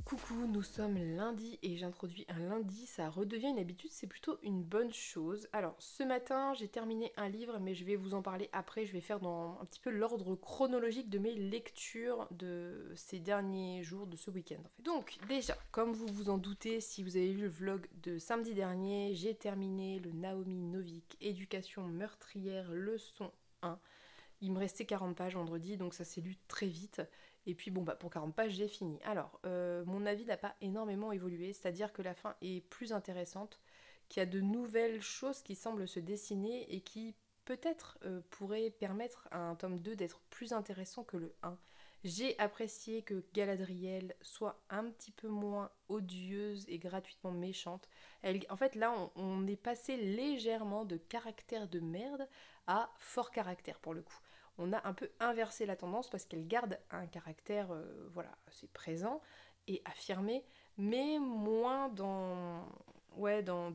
Coucou, nous sommes lundi et j'introduis un lundi, ça redevient une habitude, c'est plutôt une bonne chose. Alors ce matin j'ai terminé un livre mais je vais vous en parler après, je vais faire dans un petit peu l'ordre chronologique de mes lectures de ces derniers jours, de ce week-end en fait. Donc déjà, comme vous vous en doutez, si vous avez vu le vlog de samedi dernier, j'ai terminé le Naomi Novik, Éducation meurtrière, leçon 1. Il me restait 40 pages vendredi, donc ça s'est lu très vite. Et puis bon, bah pour 40 pages, j'ai fini. Alors, mon avis n'a pas énormément évolué, c'est-à-dire que la fin est plus intéressante, qu'il y a de nouvelles choses qui semblent se dessiner et qui peut-être pourraient permettre à un tome 2 d'être plus intéressant que le 1. J'ai apprécié que Galadriel soit un petit peu moins odieuse et gratuitement méchante. En fait, là, on est passé légèrement de caractère de merde à fort caractère pour le coup. On a un peu inversé la tendance parce qu'elle garde un caractère voilà, assez présent et affirmé, mais moins dans, ouais, dans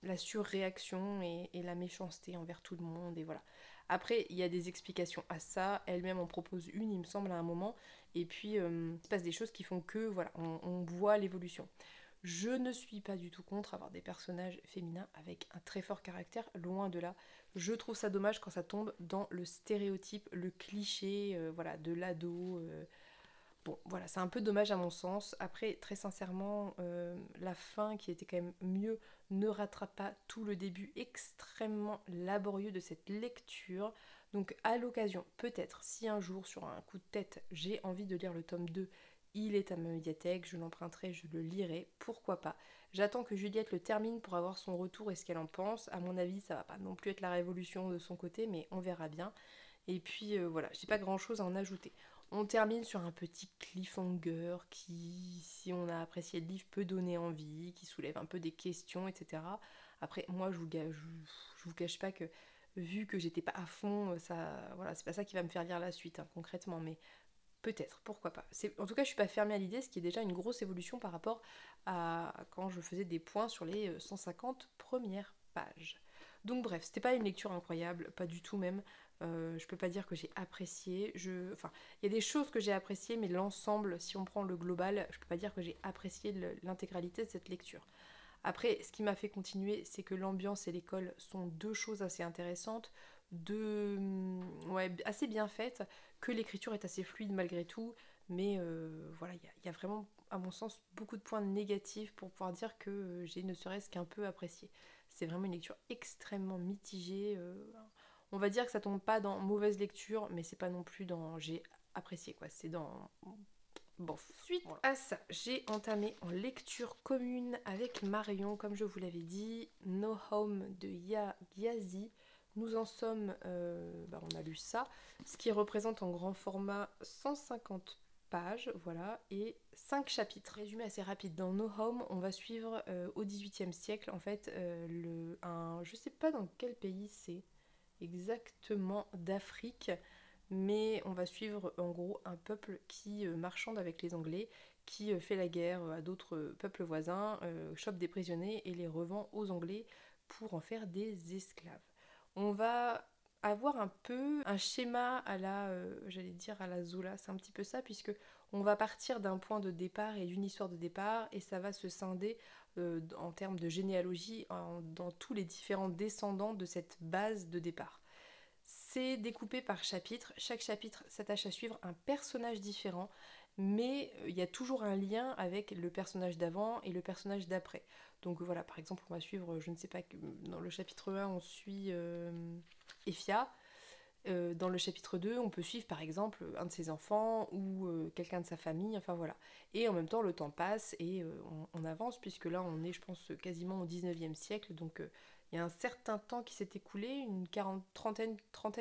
la surréaction et la méchanceté envers tout le monde. Et voilà. Après, il y a des explications à ça. Elle-même en propose une, il me semble, à un moment. Et puis, il se passe des choses qui font que, voilà, on voit l'évolution. Je ne suis pas du tout contre avoir des personnages féminins avec un très fort caractère, loin de là. Je trouve ça dommage quand ça tombe dans le stéréotype, le cliché voilà, de l'ado. Bon, voilà, c'est un peu dommage à mon sens. Après, très sincèrement, la fin, qui était quand même mieux, ne rattrape pas tout le début extrêmement laborieux de cette lecture. Donc à l'occasion, peut-être, si un jour, sur un coup de tête, j'ai envie de lire le tome 2, il est à ma médiathèque, je l'emprunterai, je le lirai, pourquoi pas. J'attends que Juliette le termine pour avoir son retour et ce qu'elle en pense. À mon avis, ça va pas non plus être la révolution de son côté, mais on verra bien. Et puis voilà, j'ai pas grand chose à en ajouter. On termine sur un petit cliffhanger qui, si on a apprécié le livre, peut donner envie, qui soulève un peu des questions, etc. Après, moi, je vous cache pas que, vu que j'étais pas à fond, ça, voilà, c'est pas ça qui va me faire lire la suite, hein, concrètement, mais peut-être, pourquoi pas. En tout cas, je suis pas fermée à l'idée, ce qui est déjà une grosse évolution par rapport à quand je faisais des points sur les 150 premières pages. Donc bref, c'était pas une lecture incroyable, pas du tout même. Je peux pas dire que j'ai apprécié. Enfin, il y a des choses que j'ai appréciées, mais l'ensemble, si on prend le global, je peux pas dire que j'ai apprécié l'intégralité de cette lecture. Après, ce qui m'a fait continuer, c'est que l'ambiance et l'école sont deux choses assez intéressantes, ouais, assez bien faites, que l'écriture est assez fluide malgré tout, mais voilà, il y a vraiment, à mon sens, beaucoup de points négatifs pour pouvoir dire que j'ai ne serait-ce qu'un peu apprécié. C'est vraiment une lecture extrêmement mitigée. On va dire que ça tombe pas dans mauvaise lecture, mais c'est pas non plus dans j'ai apprécié, quoi. C'est dans bon, suite à ça, j'ai entamé en lecture commune avec Marion, comme je vous l'avais dit, No Home de Gyazi. Nous en sommes, on a lu ça, ce qui représente en grand format 150 pages, voilà, et 5 chapitres. Résumé assez rapide, dans No Home, on va suivre au XVIIIe siècle, en fait, je sais pas dans quel pays c'est exactement d'Afrique, mais on va suivre en gros un peuple qui marchande avec les Anglais, qui fait la guerre à d'autres peuples voisins, chope des prisonniers et les revend aux Anglais pour en faire des esclaves. On va avoir un peu un schéma à la, j'allais dire à la Zola, c'est un petit peu ça, puisque on va partir d'un point de départ et d'une histoire de départ, et ça va se scinder en termes de généalogie dans tous les différents descendants de cette base de départ. C'est découpé par chapitre. Chaque chapitre s'attache à suivre un personnage différent, mais il y a toujours un lien avec le personnage d'avant et le personnage d'après. Donc voilà, par exemple, on va suivre, je ne sais pas, dans le chapitre 1, on suit Effia. Dans le chapitre 2, on peut suivre par exemple un de ses enfants ou quelqu'un de sa famille, enfin voilà. Et en même temps, le temps passe et on avance, puisque là, on est, je pense, quasiment au 19e siècle, donc il y a un certain temps qui s'est écoulé, une trentaine,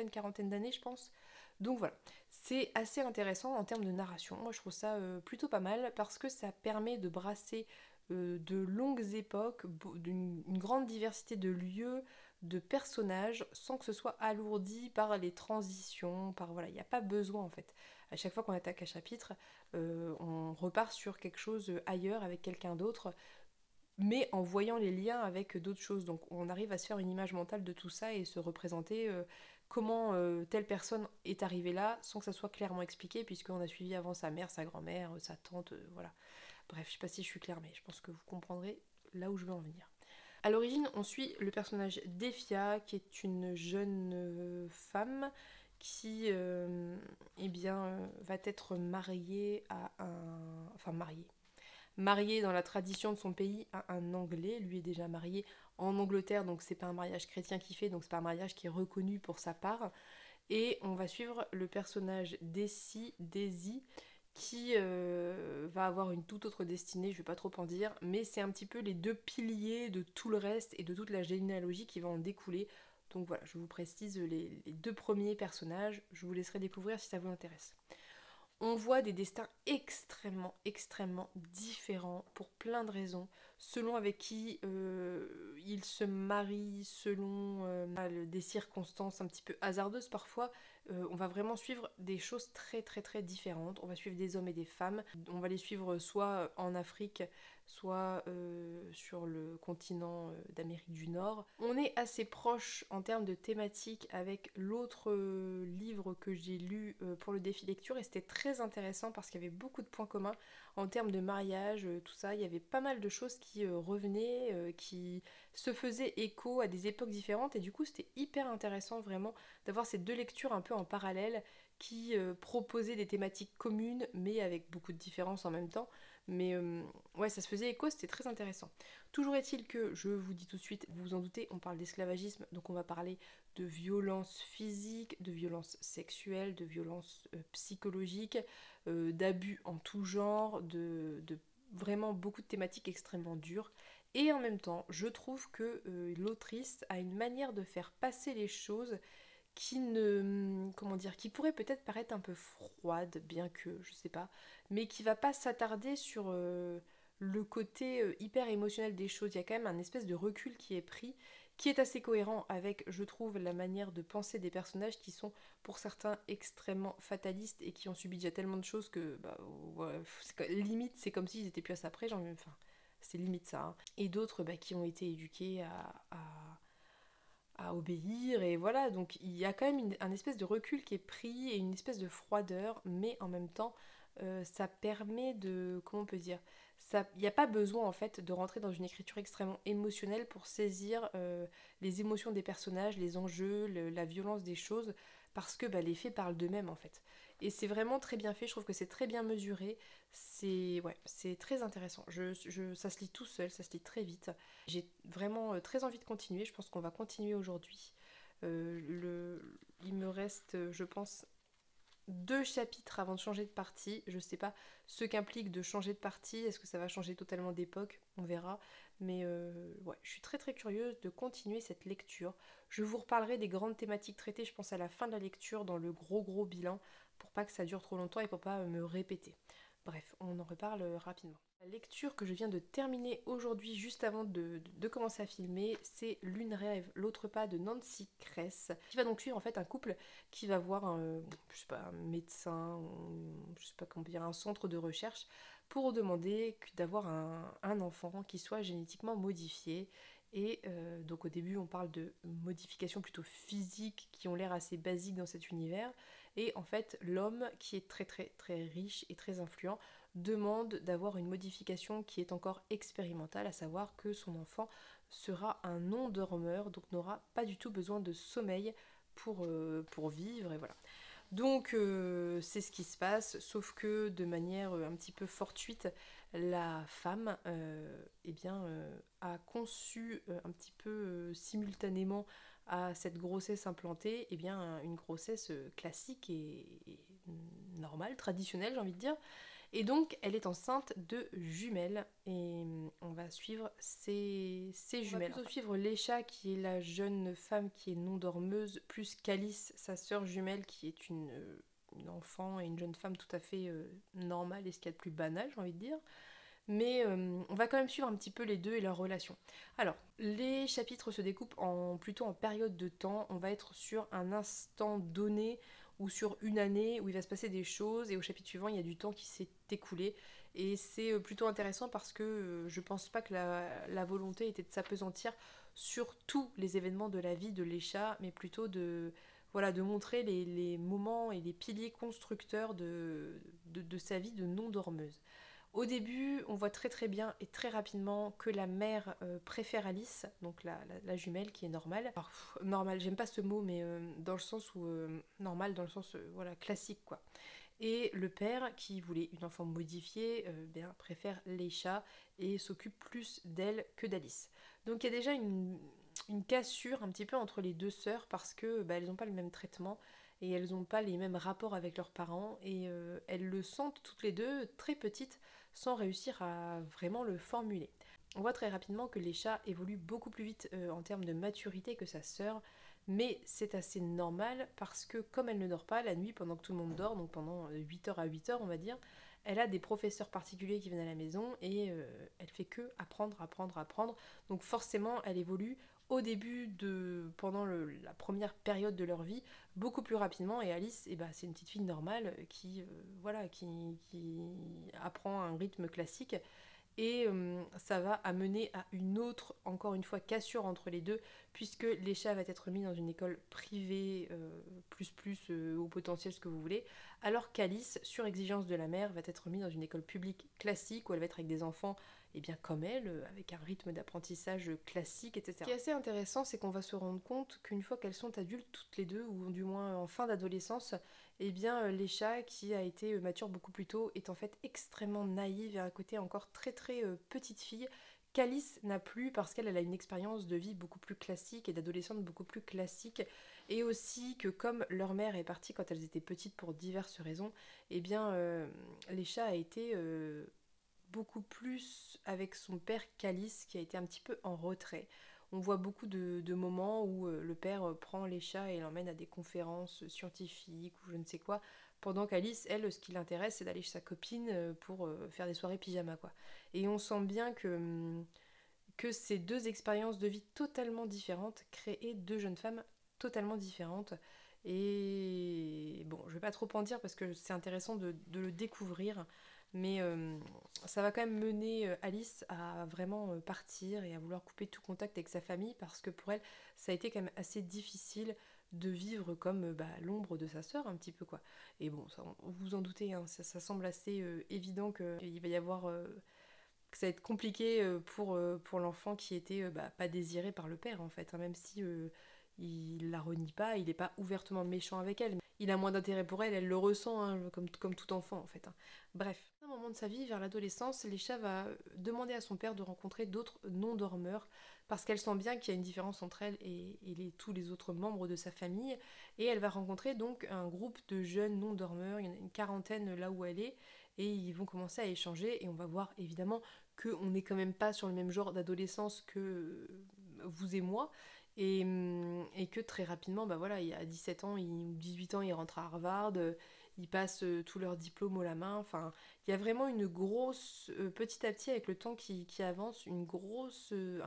quarantaine d'années, je pense. Donc voilà, c'est assez intéressant en termes de narration. Moi, je trouve ça plutôt pas mal parce que ça permet de brasser de longues époques, d'une grande diversité de lieux, de personnages, sans que ce soit alourdi par les transitions, par voilà, il n'y a pas besoin en fait. À chaque fois qu'on attaque un chapitre, on repart sur quelque chose ailleurs avec quelqu'un d'autre, mais en voyant les liens avec d'autres choses. Donc on arrive à se faire une image mentale de tout ça et se représenter comment telle personne est arrivée là sans que ça soit clairement expliqué, puisqu'on a suivi avant sa mère, sa grand-mère, sa tante, voilà. Bref, je sais pas si je suis claire, mais je pense que vous comprendrez là où je veux en venir. À l'origine, on suit le personnage d'Efia, qui est une jeune femme qui eh bien, va être mariée à un... Enfin, mariée dans la tradition de son pays à un Anglais. Lui est déjà marié en Angleterre, donc c'est pas un mariage chrétien qu'il fait, donc c'est pas un mariage qui est reconnu pour sa part. Et on va suivre le personnage Daisy, qui va avoir une toute autre destinée, je vais pas trop en dire, mais c'est un petit peu les deux piliers de tout le reste et de toute la généalogie qui va en découler. Donc voilà, je vous précise les deux premiers personnages, je vous laisserai découvrir si ça vous intéresse. On voit des destins extrêmement, extrêmement différents pour plein de raisons, selon avec qui ils se marient, selon des circonstances un petit peu hasardeuses parfois. On va vraiment suivre des choses très très très différentes. On va suivre des hommes et des femmes. On va les suivre soit en Afrique, soit sur le continent d'Amérique du Nord. On est assez proche en termes de thématique avec l'autre livre que j'ai lu pour le défi lecture, et c'était très intéressant parce qu'il y avait beaucoup de points communs en termes de mariage, tout ça. Il y avait pas mal de choses qui revenaient, qui se faisaient écho à des époques différentes, et du coup c'était hyper intéressant vraiment d'avoir ces deux lectures un peu en parallèle qui proposaient des thématiques communes mais avec beaucoup de différences en même temps. Mais ouais, ça se faisait écho, c'était très intéressant. Toujours est-il que, je vous dis tout de suite, vous vous en doutez, on parle d'esclavagisme, donc on va parler de violences physiques, de violences sexuelles, de violences psychologiques, d'abus en tout genre, de vraiment beaucoup de thématiques extrêmement dures. Et en même temps, je trouve que l'autrice a une manière de faire passer les choses qui ne, comment dire, qui pourrait peut-être paraître un peu froide, bien que, je sais pas, mais qui va pas s'attarder sur le côté hyper émotionnel des choses. Il y a quand même un espèce de recul qui est pris, qui est assez cohérent avec, je trouve, la manière de penser des personnages qui sont, pour certains, extrêmement fatalistes et qui ont subi déjà tellement de choses que, bah, ouais, limite, c'est comme s'ils étaient plus à ça près, enfin, c'est limite ça. Hein. Et d'autres bah, qui ont été éduqués à obéir, et voilà, donc il y a quand même un espèce de recul qui est pris et une espèce de froideur, mais en même temps ça permet de, comment on peut dire, il n'y a pas besoin en fait de rentrer dans une écriture extrêmement émotionnelle pour saisir les émotions des personnages, les enjeux, la violence des choses, parce que bah, les faits parlent d'eux-mêmes en fait. Et c'est vraiment très bien fait, je trouve que c'est très bien mesuré, c'est ouais, c'est très intéressant. Ça se lit tout seul, ça se lit très vite. J'ai vraiment très envie de continuer, je pense qu'on va continuer aujourd'hui. Il me reste, je pense, 2 chapitres avant de changer de partie. Je sais pas ce qu'implique de changer de partie. Est-ce que ça va changer totalement d'époque? On verra. Mais ouais, je suis très très curieuse de continuer cette lecture. Je vous reparlerai des grandes thématiques traitées, je pense, à la fin de la lecture, dans le gros bilan, pour pas que ça dure trop longtemps et pour pas me répéter. Bref, on en reparle rapidement. La lecture que je viens de terminer aujourd'hui, juste avant de commencer à filmer, c'est L'une rêve, l'autre pas de Nancy Kress, qui va donc suivre en fait un couple qui va voir je sais pas, un médecin, ou, je sais pas comment dire, un centre de recherche pour demander d'avoir un enfant qui soit génétiquement modifié. Et donc au début on parle de modifications plutôt physiques qui ont l'air assez basiques dans cet univers. Et en fait l'homme, qui est très très très riche et très influent, demande d'avoir une modification qui est encore expérimentale, à savoir que son enfant sera un non-dormeur, donc n'aura pas du tout besoin de sommeil pour vivre, et voilà. Donc c'est ce qui se passe, sauf que de manière un petit peu fortuite, la femme eh bien, a conçu un petit peu simultanément à cette grossesse implantée, eh bien, une grossesse classique et normale, traditionnelle j'ai envie de dire. Et donc, elle est enceinte de jumelles et on va suivre ces jumelles. On va plutôt suivre Lécha, qui est la jeune femme qui est non-dormeuse, plus Calice, sa sœur jumelle, qui est une enfant et une jeune femme tout à fait normale et ce qu'il y a de plus banal, j'ai envie de dire. mais on va quand même suivre un petit peu les deux et leur relation. Alors, les chapitres se découpent plutôt en période de temps, on va être sur un instant donné ou sur une année où il va se passer des choses et au chapitre suivant il y a du temps qui s'est écoulé et c'est plutôt intéressant parce que je pense pas que la volonté était de s'apesantir sur tous les événements de la vie de Lécha, mais plutôt de montrer les moments et les piliers constructeurs de sa vie de non-dormeuse. Au début, on voit très très bien et très rapidement que la mère préfère Alice, donc la jumelle qui est normale. Alors, normale, j'aime pas ce mot, mais dans le sens où... normal, dans le sens voilà, classique quoi. Et le père, qui voulait une enfant modifiée, bien, préfère Leisha et s'occupe plus d'elle que d'Alice. Donc il y a déjà une cassure un petit peu entre les deux sœurs parce que elles n'ont pas le même traitement et elles n'ont pas les mêmes rapports avec leurs parents et elles le sentent toutes les deux très petites sans réussir à vraiment le formuler. On voit très rapidement que Leisha évolue beaucoup plus vite en termes de maturité que sa sœur, mais c'est assez normal parce que comme elle ne dort pas la nuit pendant que tout le monde dort, donc pendant 8h à 8h on va dire, elle a des professeurs particuliers qui viennent à la maison et elle fait que apprendre, apprendre, apprendre. Donc forcément elle évolue au début pendant la première période de leur vie beaucoup plus rapidement et Alice c'est une petite fille normale qui qui apprend un rythme classique et ça va amener à une autre, encore une fois, cassure entre les deux, puisque Lécha va être mis dans une école privée, au potentiel, ce que vous voulez, alors qu'Alice, sur exigence de la mère, va être mise dans une école publique classique, où elle va être avec des enfants, et bien comme elle, avec un rythme d'apprentissage classique, etc. Ce qui est assez intéressant, c'est qu'on va se rendre compte qu'une fois qu'elles sont adultes toutes les deux, ou du moins en fin d'adolescence, eh bien Lécha, qui a été mature beaucoup plus tôt, est en fait extrêmement naïve et à un côté encore très très petite fille qu'Alice n'a plus parce qu'elle a une expérience de vie beaucoup plus classique et d'adolescente beaucoup plus classique et aussi que comme leur mère est partie quand elles étaient petites pour diverses raisons, eh bien Lécha a été beaucoup plus avec son père qu'Alice qui a été un petit peu en retrait. On voit beaucoup de moments où le père prend les chats et l'emmène à des conférences scientifiques ou je ne sais quoi, pendant qu'Alice, elle, ce qui l'intéresse, c'est d'aller chez sa copine pour faire des soirées pyjama, quoi. Et on sent bien que ces deux expériences de vie totalement différentes créaient deux jeunes femmes totalement différentes. Et bon, je vais pas trop en dire parce que c'est intéressant de le découvrir, mais ça va quand même mener Alice à vraiment partir et à vouloir couper tout contact avec sa famille parce que pour elle, ça a été quand même assez difficile de vivre comme l'ombre de sa sœur un petit peu quoi. Et bon, ça, vous vous en doutez, hein, ça semble assez évident qu'il va y avoir que ça va être compliqué pour l'enfant qui était pas désiré par le père en fait, hein, même si il la renie pas, il n'est pas ouvertement méchant avec elle. Il a moins d'intérêt pour elle, elle le ressent, hein, comme tout enfant en fait. Hein. Bref. À un moment de sa vie, vers l'adolescence, Lécha va demander à son père de rencontrer d'autres non-dormeurs parce qu'elle sent bien qu'il y a une différence entre elle et tous les autres membres de sa famille. Et elle va rencontrer donc un groupe de jeunes non-dormeurs, il y en a une quarantaine là où elle est, et ils vont commencer à échanger et on va voir évidemment qu'on n'est quand même pas sur le même genre d'adolescence que vous et moi, et que très rapidement, il y a 17 ans ou 18 ans, ils rentrent à Harvard, ils passent tous leurs diplômes haut la main, enfin, il y a vraiment une grosse, petit à petit avec le temps qui avance, un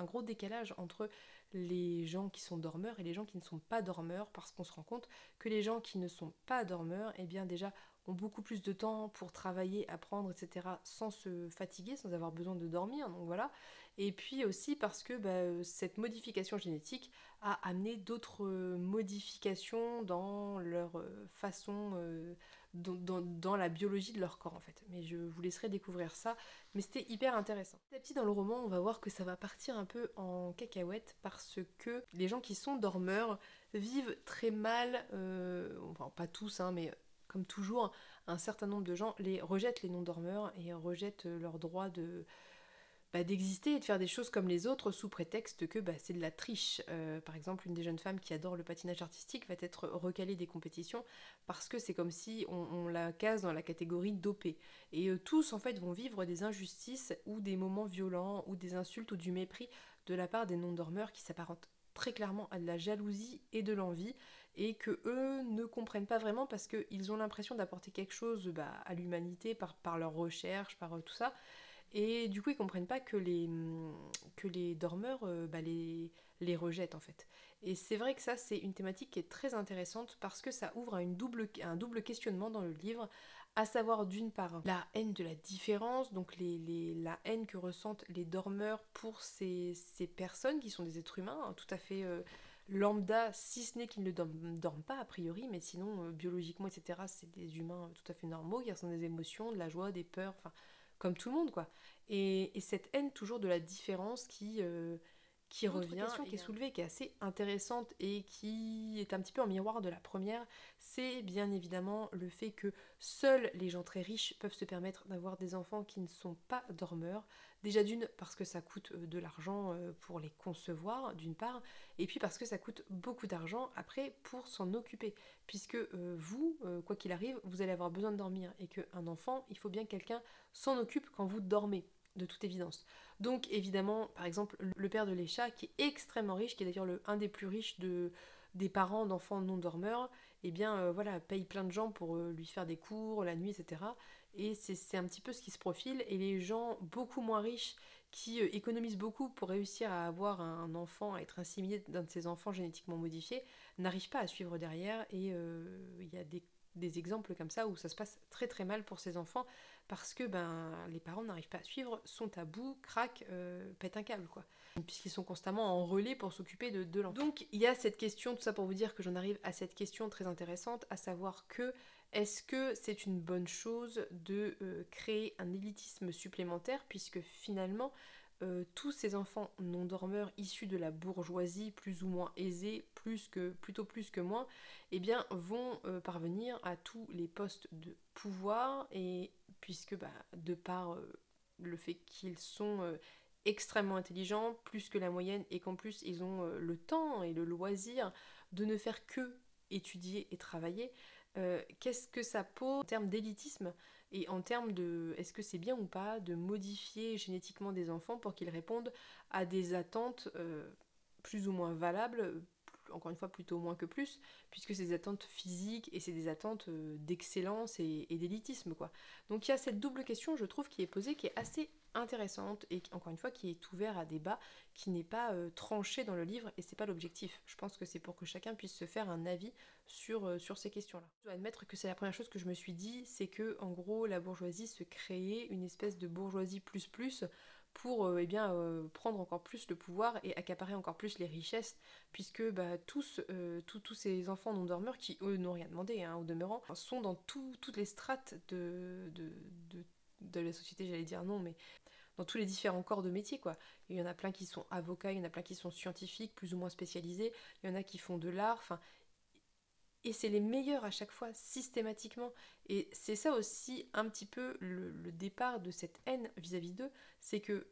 gros décalage entre les gens qui sont dormeurs et les gens qui ne sont pas dormeurs, parce qu'on se rend compte que les gens qui ne sont pas dormeurs, eh bien déjà, ont beaucoup plus de temps pour travailler, apprendre, etc., sans se fatiguer, sans avoir besoin de dormir, donc voilà. Et puis aussi parce que cette modification génétique a amené d'autres modifications dans leur façon, dans la biologie de leur corps en fait. Mais je vous laisserai découvrir ça, mais c'était hyper intéressant. Petit à petit dans le roman, on va voir que ça va partir un peu en cacahuète parce que les gens qui sont dormeurs vivent très mal, enfin pas tous, hein, mais comme toujours, un certain nombre de gens rejettent les non-dormeurs et rejettent leur droit d'exister et de faire des choses comme les autres sous prétexte que c'est de la triche. Par exemple, une des jeunes femmes qui adore le patinage artistique va être recalée des compétitions parce que c'est comme si on la case dans la catégorie dopée. Et tous en fait vont vivre des injustices ou des moments violents ou des insultes ou du mépris de la part des non-dormeurs qui s'apparentent très clairement à de la jalousie et de l'envie et que eux ne comprennent pas vraiment parce qu'ils ont l'impression d'apporter quelque chose à l'humanité par leur recherche, par tout ça, Et du coup, ils comprennent pas que les dormeurs les rejettent en fait. Et c'est vrai que ça, c'est une thématique qui est très intéressante parce que ça ouvre à un double questionnement dans le livre, à savoir d'une part la haine de la différence, donc la haine que ressentent les dormeurs pour ces personnes qui sont des êtres humains, hein, tout à fait lambda, si ce n'est qu'ils ne dorment pas a priori, mais sinon biologiquement, etc., c'est des humains tout à fait normaux, qui ressentent des émotions, de la joie, des peurs, enfin, comme tout le monde, quoi. Et cette haine toujours de la différence qui L'autre revient, question et qui est soulevée, qui est assez intéressante et qui est un petit peu en miroir de la première, c'est bien évidemment le fait que seuls les gens très riches peuvent se permettre d'avoir des enfants qui ne sont pas dormeurs. Déjà d'une, parce que ça coûte de l'argent pour les concevoir, d'une part, et puis parce que ça coûte beaucoup d'argent après pour s'en occuper. Puisque vous, quoi qu'il arrive, vous allez avoir besoin de dormir, et qu'un enfant, il faut bien que quelqu'un s'en occupe quand vous dormez, de toute évidence. Donc évidemment, par exemple, le père de Lécha, qui est extrêmement riche, qui est d'ailleurs un des plus riches des parents d'enfants non dormeurs, eh bien voilà, paye plein de gens pour lui faire des cours la nuit, etc. Et c'est un petit peu ce qui se profile. Et les gens beaucoup moins riches qui économisent beaucoup pour réussir à avoir un enfant, à être inséminé d'un de ses enfants génétiquement modifiés, n'arrivent pas à suivre derrière. Et il y a des exemples comme ça où ça se passe très très mal pour ces enfants parce que les parents n'arrivent pas à suivre, sont à bout, craquent, pètent un câble quoi. Puisqu'ils sont constamment en relais pour s'occuper de l'enfant. Donc il y a cette question, tout ça pour vous dire que j'en arrive à cette question très intéressante, à savoir que est-ce que c'est une bonne chose de créer un élitisme supplémentaire puisque finalement tous ces enfants non dormeurs issus de la bourgeoisie plus ou moins aisée, plutôt plus que moins, eh bien vont parvenir à tous les postes de pouvoir et puisque de par le fait qu'ils sont extrêmement intelligents, plus que la moyenne, et qu'en plus ils ont le temps et le loisir de ne faire que étudier et travailler, qu'est-ce que ça pose en termes d'élitisme et en termes de est-ce que c'est bien ou pas de modifier génétiquement des enfants pour qu'ils répondent à des attentes plus ou moins valables, encore une fois plutôt moins que plus, puisque c'est des attentes physiques et c'est des attentes d'excellence et d'élitisme quoi. Donc il y a cette double question je trouve qui est posée, qui est assez intéressante et encore une fois qui est ouvert à débat, qui n'est pas tranché dans le livre et c'est pas l'objectif. Je pense que c'est pour que chacun puisse se faire un avis sur ces questions-là. Je dois admettre que c'est la première chose que je me suis dit, c'est que en gros la bourgeoisie se créait une espèce de bourgeoisie plus plus pour prendre encore plus le pouvoir et accaparer encore plus les richesses, puisque tous ces enfants non dormeurs, qui eux n'ont rien demandé au demeurant, sont dans toutes les strates de la société, j'allais dire non, mais dans tous les différents corps de métier, quoi. Il y en a plein qui sont avocats, il y en a plein qui sont scientifiques, plus ou moins spécialisés, il y en a qui font de l'art, enfin, et c'est les meilleurs à chaque fois, systématiquement. Et c'est ça aussi un petit peu le départ de cette haine vis-à-vis d'eux, c'est que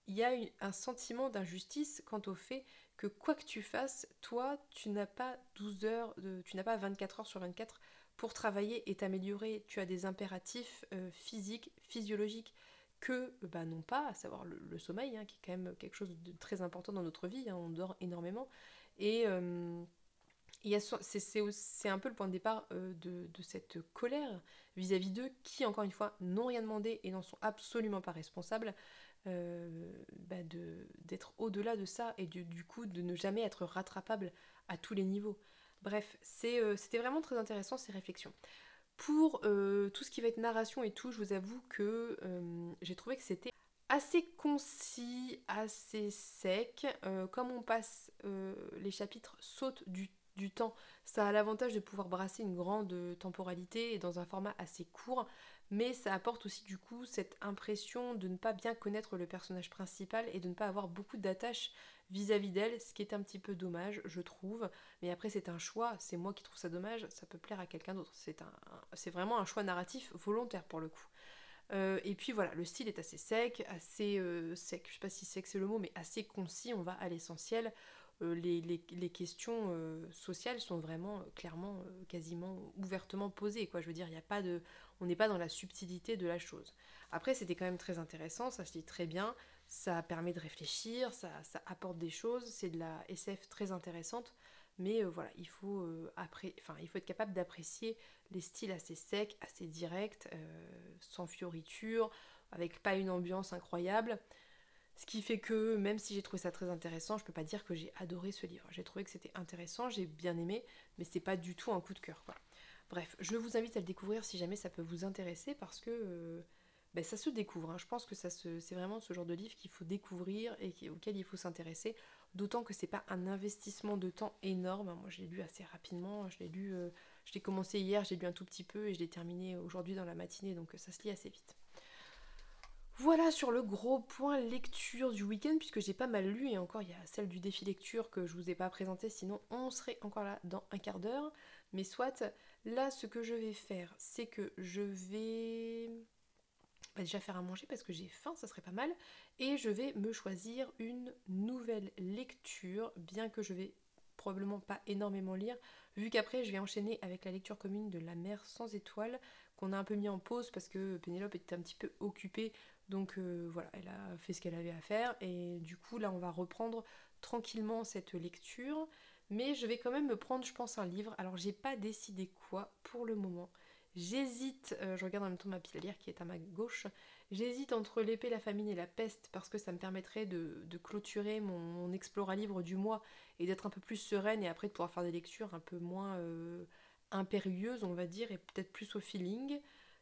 il y a un sentiment d'injustice quant au fait que quoi que tu fasses, toi, tu n'as pas 12 heures, tu n'as pas 24 heures sur 24 pour travailler et t'améliorer. Tu as des impératifs physiques, physiologiques que non pas, à savoir le sommeil, qui est quand même quelque chose de très important dans notre vie, on dort énormément. Et c'est un peu le point de départ de cette colère vis-à-vis d'eux qui, encore une fois, n'ont rien demandé et n'en sont absolument pas responsables, d'être au-delà de ça et du coup de ne jamais être rattrapable à tous les niveaux. Bref, c'était vraiment très intéressant ces réflexions. Pour tout ce qui va être narration et tout, je vous avoue que j'ai trouvé que c'était assez concis, assez sec. Comme on passe, les chapitres sautent du temps, ça a l'avantage de pouvoir brasser une grande temporalité et dans un format assez court, mais ça apporte aussi du coup cette impression de ne pas bien connaître le personnage principal et de ne pas avoir beaucoup d'attache vis-à-vis d'elle, ce qui est un petit peu dommage, je trouve. Mais après, c'est un choix, c'est moi qui trouve ça dommage, ça peut plaire à quelqu'un d'autre. C'est vraiment un choix narratif volontaire pour le coup. Et puis voilà, le style est assez sec, assez sec, je sais pas si sec c'est le mot, mais assez concis, on va à l'essentiel. Les questions sociales sont vraiment clairement, quasiment ouvertement posées, quoi. Je veux dire, y a pas de, on n'est pas dans la subtilité de la chose. Après, c'était quand même très intéressant, ça se lit très bien, ça permet de réfléchir, ça apporte des choses, c'est de la SF très intéressante, mais voilà, il faut être capable d'apprécier les styles assez secs, assez directs, sans fioritures, avec pas une ambiance incroyable. Ce qui fait que même si j'ai trouvé ça très intéressant, je peux pas dire que j'ai adoré ce livre. J'ai trouvé que c'était intéressant, j'ai bien aimé, mais c'est pas du tout un coup de cœur, quoi. Bref, je vous invite à le découvrir si jamais ça peut vous intéresser parce que ben, ça se découvre, hein. Je pense que c'est vraiment ce genre de livre qu'il faut découvrir et auquel il faut s'intéresser. D'autant que c'est pas un investissement de temps énorme. Moi, je l'ai lu assez rapidement. Je l'ai commencé hier, j'ai lu un tout petit peu et je l'ai terminé aujourd'hui dans la matinée, donc ça se lit assez vite. Voilà sur le gros point lecture du week-end, puisque j'ai pas mal lu, et encore il y a celle du défi lecture que je vous ai pas présentée, sinon on serait encore là dans un quart d'heure. Mais soit, là ce que je vais faire, c'est que je vais déjà faire à manger parce que j'ai faim, ça serait pas mal, et je vais me choisir une nouvelle lecture, bien que je vais probablement pas énormément lire, vu qu'après je vais enchaîner avec la lecture commune de La mer sans étoiles, qu'on a un peu mis en pause parce que Pénélope était un petit peu occupée, donc voilà, elle a fait ce qu'elle avait à faire, et du coup là on va reprendre tranquillement cette lecture, mais je vais quand même me prendre je pense un livre, alors j'ai pas décidé quoi pour le moment. J'hésite, je regarde en même temps ma pile à lire qui est à ma gauche, j'hésite entre l'épée, la famine et la peste parce que ça me permettrait de clôturer mon Explora livre du mois et d'être un peu plus sereine et après de pouvoir faire des lectures un peu moins impérieuses on va dire et peut-être plus au feeling.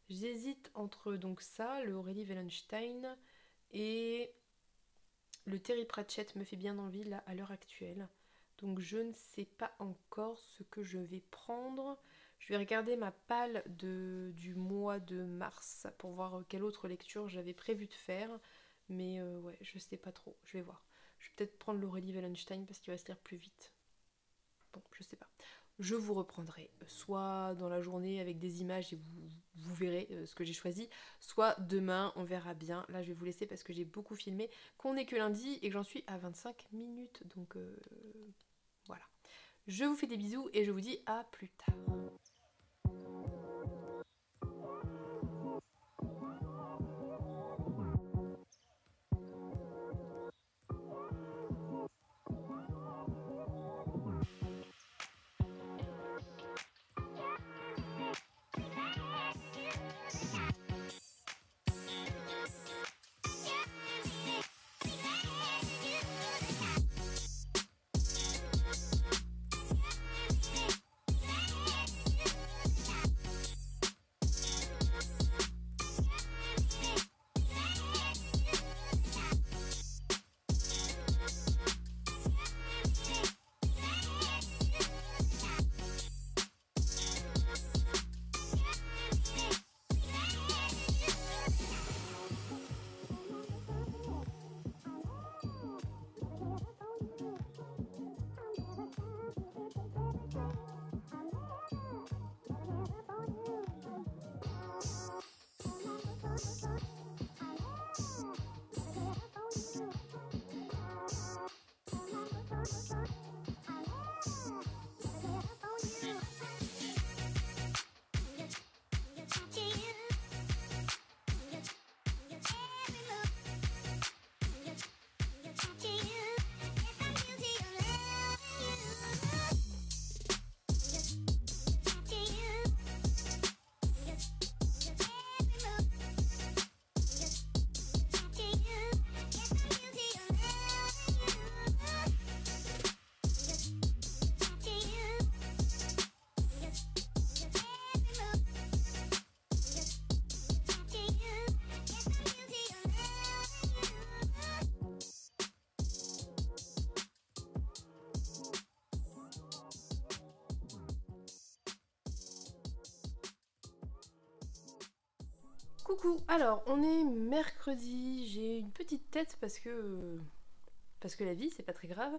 J'hésite entre donc ça, le Aurélie Wellenstein et le Terry Pratchett me fait bien envie là à l'heure actuelle. Donc je ne sais pas encore ce que je vais prendre. Je vais regarder ma palle du mois de mars pour voir quelle autre lecture j'avais prévu de faire. Mais ouais, je sais pas trop, je vais voir. Je vais peut-être prendre l'Aurélie Wellenstein parce qu'il va se lire plus vite. Bon, je sais pas. Je vous reprendrai, soit dans la journée avec des images et vous verrez ce que j'ai choisi, soit demain, on verra bien. Là, je vais vous laisser parce que j'ai beaucoup filmé, qu'on n'est que lundi et que j'en suis à 25 minutes. Donc voilà. Je vous fais des bisous et je vous dis à plus tard. Coucou, alors on est mercredi, j'ai une petite tête parce que la vie c'est pas très grave.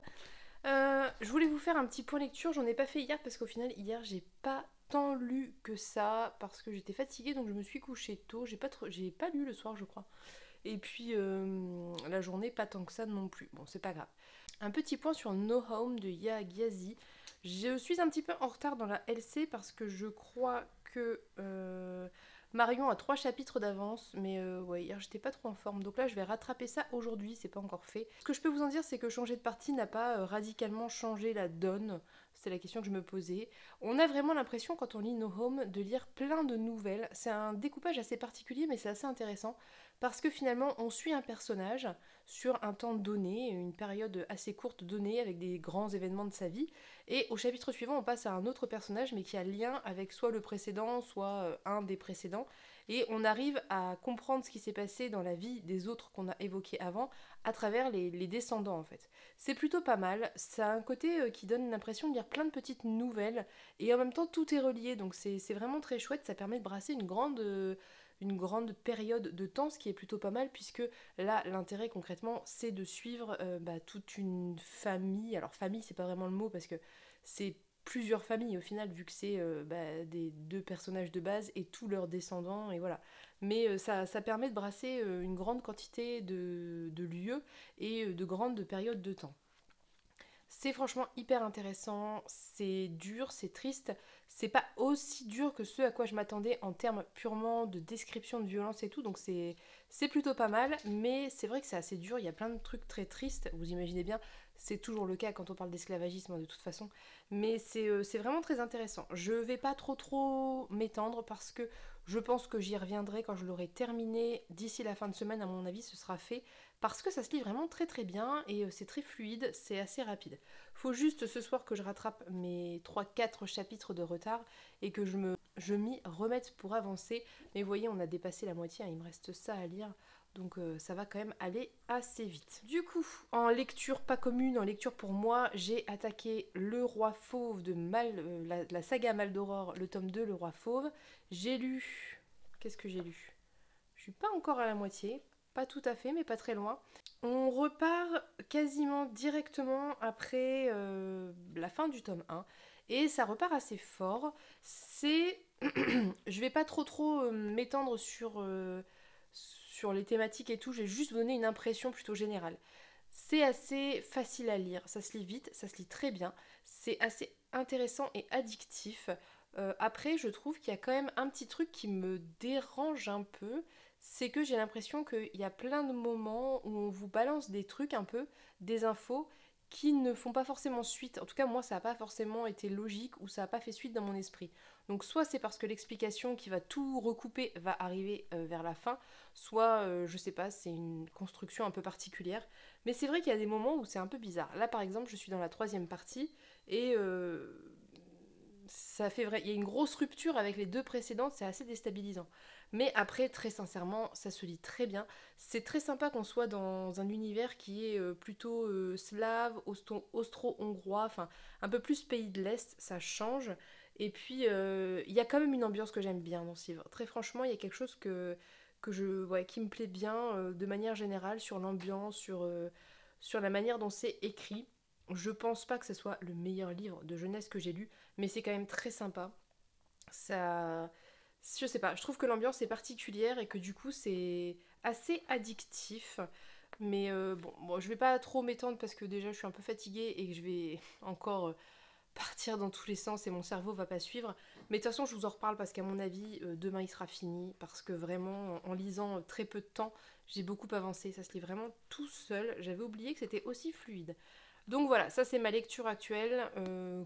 Je voulais vous faire un petit point lecture, j'en ai pas fait hier parce qu'au final hier j'ai pas tant lu que ça parce que j'étais fatiguée donc je me suis couchée tôt, j'ai pas lu le soir je crois. Et puis la journée pas tant que ça non plus, bon c'est pas grave. Un petit point sur No Home de Yaa Gyasi. Je suis un petit peu en retard dans la LC parce que je crois que Marion a 3 chapitres d'avance, mais ouais, hier j'étais pas trop en forme, donc là je vais rattraper ça aujourd'hui, c'est pas encore fait. Ce que je peux vous en dire, c'est que changer de partie n'a pas radicalement changé la donne, c'est la question que je me posais. On a vraiment l'impression, quand on lit No Home, de lire plein de nouvelles. C'est un découpage assez particulier, mais c'est assez intéressant, parce que finalement on suit un personnage sur un temps donné, une période assez courte donnée avec des grands événements de sa vie, et au chapitre suivant on passe à un autre personnage mais qui a lien avec soit le précédent, soit un des précédents, et on arrive à comprendre ce qui s'est passé dans la vie des autres qu'on a évoqués avant à travers les descendants en fait. C'est plutôt pas mal, ça a un côté qui donne l'impression de lire plein de petites nouvelles, et en même temps tout est relié, donc c'est vraiment très chouette, ça permet de brasser une grande période de temps, ce qui est plutôt pas mal, puisque là, l'intérêt concrètement, c'est de suivre toute une famille. Alors famille, c'est pas vraiment le mot, parce que c'est plusieurs familles au final, vu que c'est des deux personnages de base et tous leurs descendants, et voilà. Mais ça permet de brasser une grande quantité de lieux et de grandes périodes de temps. C'est franchement hyper intéressant, c'est dur, c'est triste, c'est pas aussi dur que ce à quoi je m'attendais en termes purement de description de violence et tout, donc c'est plutôt pas mal, mais c'est vrai que c'est assez dur, il y a plein de trucs très tristes, vous imaginez bien, c'est toujours le cas quand on parle d'esclavagisme de toute façon, mais c'est vraiment très intéressant. Je vais pas trop m'étendre parce que je pense que j'y reviendrai quand je l'aurai terminé d'ici la fin de semaine, à mon avis ce sera fait, parce que ça se lit vraiment très bien et c'est très fluide, c'est assez rapide. Faut juste ce soir que je rattrape mes 3-4 chapitres de retard et que je m'y remette pour avancer. Mais vous voyez, on a dépassé la moitié, hein, il me reste ça à lire. Donc ça va quand même aller assez vite. Du coup, en lecture pas commune, en lecture pour moi, j'ai attaqué Le Roi Fauve de la saga Mal d'Aurore, le tome 2, Le Roi Fauve. J'ai lu... Qu'est-ce que j'ai lu? Je suis pas encore à la moitié, pas tout à fait, mais pas très loin. On repart quasiment directement après la fin du tome 1, et ça repart assez fort. C'est... Je vais pas trop m'étendre sur les thématiques et tout, je vais juste vous donner une impression plutôt générale. C'est assez facile à lire, ça se lit vite, ça se lit très bien, c'est assez intéressant et addictif. Après, je trouve qu'il y a quand même un petit truc qui me dérange un peu, c'est que j'ai l'impression qu'il y a plein de moments où on vous balance des trucs un peu, des infos, qui ne font pas forcément suite. En tout cas, moi, ça n'a pas forcément été logique ou ça n'a pas fait suite dans mon esprit. Donc, soit c'est parce que l'explication qui va tout recouper va arriver vers la fin, soit, je sais pas, c'est une construction un peu particulière. Mais c'est vrai qu'il y a des moments où c'est un peu bizarre. Là, par exemple, je suis dans la troisième partie et ça fait vrai. Il y a une grosse rupture avec les deux précédentes, c'est assez déstabilisant. Mais après, très sincèrement, ça se lit très bien. C'est très sympa qu'on soit dans un univers qui est plutôt slave, austro-hongrois, enfin un peu plus pays de l'Est, ça change. Et puis, il y a quand même une ambiance que j'aime bien dans ce livre. Très franchement, il y a quelque chose qui me plaît bien de manière générale sur l'ambiance, sur la manière dont c'est écrit. Je pense pas que ce soit le meilleur livre de jeunesse que j'ai lu, mais c'est quand même très sympa. Ça, je sais pas, je trouve que l'ambiance est particulière et que du coup c'est assez addictif. Mais bon, je vais pas trop m'étendre parce que déjà je suis un peu fatiguée et que je vais encore partir dans tous les sens et mon cerveau va pas suivre. Mais de toute façon, je vous en reparle parce qu'à mon avis, demain il sera fini. Parce que vraiment, en lisant très peu de temps, j'ai beaucoup avancé. Ça se lit vraiment tout seul. J'avais oublié que c'était aussi fluide. Donc voilà, ça c'est ma lecture actuelle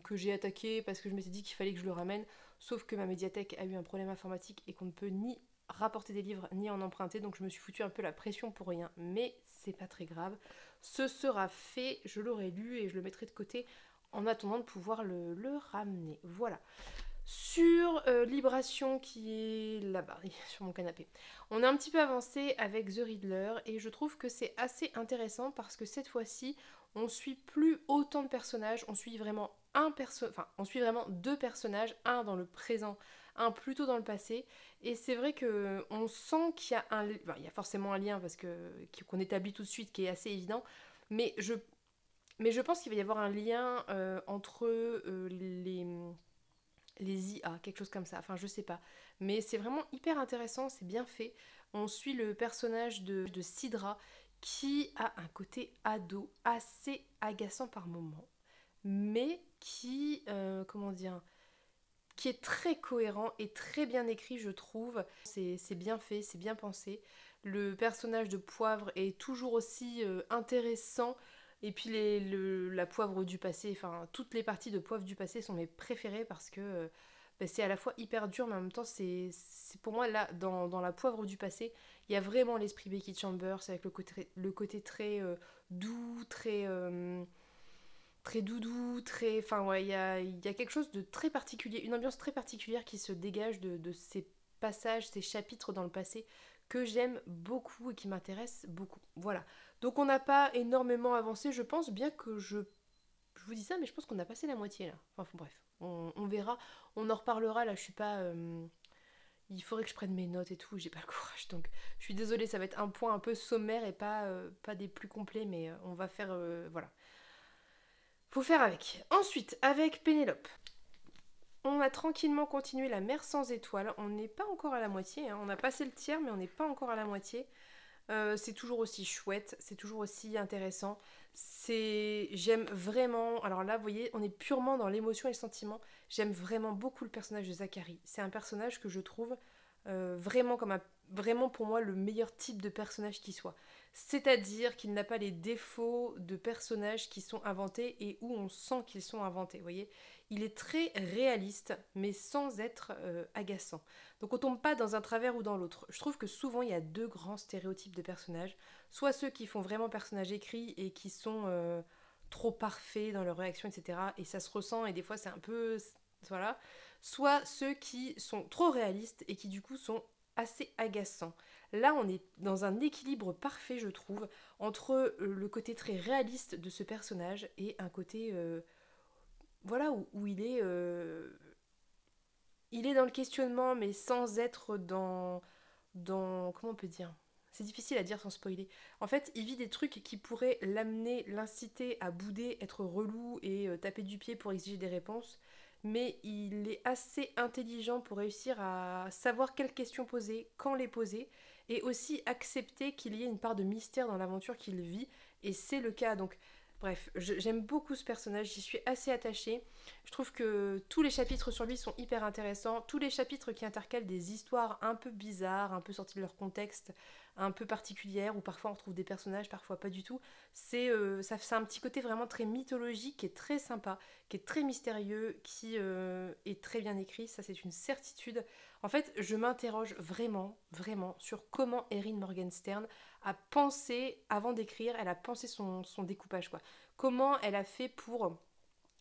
que j'ai attaquée parce que je m'étais dit qu'il fallait que je le ramène. Sauf que ma médiathèque a eu un problème informatique et qu'on ne peut ni rapporter des livres ni en emprunter. Donc je me suis foutu un peu la pression pour rien. Mais c'est pas très grave. Ce sera fait, je l'aurai lu et je le mettrai de côté en attendant de pouvoir le ramener. Voilà. Sur Libration qui est là-bas, sur mon canapé. On a un petit peu avancé avec The Riddler et je trouve que c'est assez intéressant parce que cette fois-ci, on suit plus autant de personnages, on suit vraiment on suit vraiment deux personnages, un dans le présent, un plutôt dans le passé. Et c'est vrai que on sent qu'il y a il y a forcément un lien parce qu'on établit tout de suite qui est assez évident, mais je pense qu'il va y avoir un lien entre les IA, quelque chose comme ça, enfin je sais pas. Mais c'est vraiment hyper intéressant, c'est bien fait. On suit le personnage de Sidra qui a un côté ado assez agaçant par moments, mais comment dire, qui est très cohérent et très bien écrit je trouve. C'est bien fait, c'est bien pensé. Le personnage de Poivre est toujours aussi intéressant. Et puis la Poivre du passé, enfin toutes les parties de Poivre du passé sont mes préférées parce que c'est à la fois hyper dur mais en même temps c'est pour moi là dans la Poivre du passé Il y a vraiment l'esprit Becky Chambers avec le côté très doux, très doudou, très... Enfin ouais, il y a quelque chose de très particulier, une ambiance très particulière qui se dégage de ces passages, ces chapitres dans le passé que j'aime beaucoup et qui m'intéressent beaucoup. Voilà. Donc on n'a pas énormément avancé, je pense, bien que je vous dis ça, mais je pense qu'on a passé la moitié là. Enfin bref, on verra, on en reparlera là, je suis pas... il faudrait que je prenne mes notes et tout, j'ai pas le courage, donc je suis désolée, ça va être un point un peu sommaire et pas des plus complets, mais on va faire... voilà. Faut faire avec. Ensuite, avec Pénélope. On a tranquillement continué la mer sans étoiles. On n'est pas encore à la moitié. Hein. On a passé le tiers, mais on n'est pas encore à la moitié. C'est toujours aussi chouette, c'est toujours aussi intéressant. J'aime vraiment. Alors là, vous voyez, on est purement dans l'émotion et le sentiment. J'aime vraiment beaucoup le personnage de Zachary. C'est un personnage que je trouve vraiment vraiment pour moi le meilleur type de personnage qui soit. C'est-à-dire qu'il n'a pas les défauts de personnages qui sont inventés et où on sent qu'ils sont inventés. Vous voyez, il est très réaliste, mais sans être agaçant. Donc on tombe pas dans un travers ou dans l'autre. Je trouve que souvent il y a deux grands stéréotypes de personnages. Soit ceux qui font vraiment personnage écrit et qui sont trop parfaits dans leurs réactions, etc. Et ça se ressent et des fois c'est un peu... Voilà. Soit ceux qui sont trop réalistes et qui du coup sont assez agaçants. Là on est dans un équilibre parfait je trouve entre le côté très réaliste de ce personnage et un côté... voilà où il est dans le questionnement, mais sans être dans comment on peut dire? C'est difficile à dire sans spoiler. En fait, il vit des trucs qui pourraient l'amener, l'inciter à bouder, être relou et taper du pied pour exiger des réponses. Mais il est assez intelligent pour réussir à savoir quelles questions poser, quand les poser, et aussi accepter qu'il y ait une part de mystère dans l'aventure qu'il vit. Et c'est le cas. Donc, bref, j'aime beaucoup ce personnage, j'y suis assez attachée. Je trouve que tous les chapitres sur lui sont hyper intéressants. Tous les chapitres qui intercalent des histoires un peu bizarres, un peu sorties de leur contexte, un peu particulières, où parfois on retrouve des personnages, parfois pas du tout. Ça fait un petit côté vraiment très mythologique, qui est très sympa, qui est très mystérieux, qui est très bien écrit. Ça, c'est une certitude. En fait, je m'interroge vraiment, vraiment sur comment Erin Morgenstern a pensé, avant d'écrire, elle a pensé son découpage, quoi. Comment elle a fait pour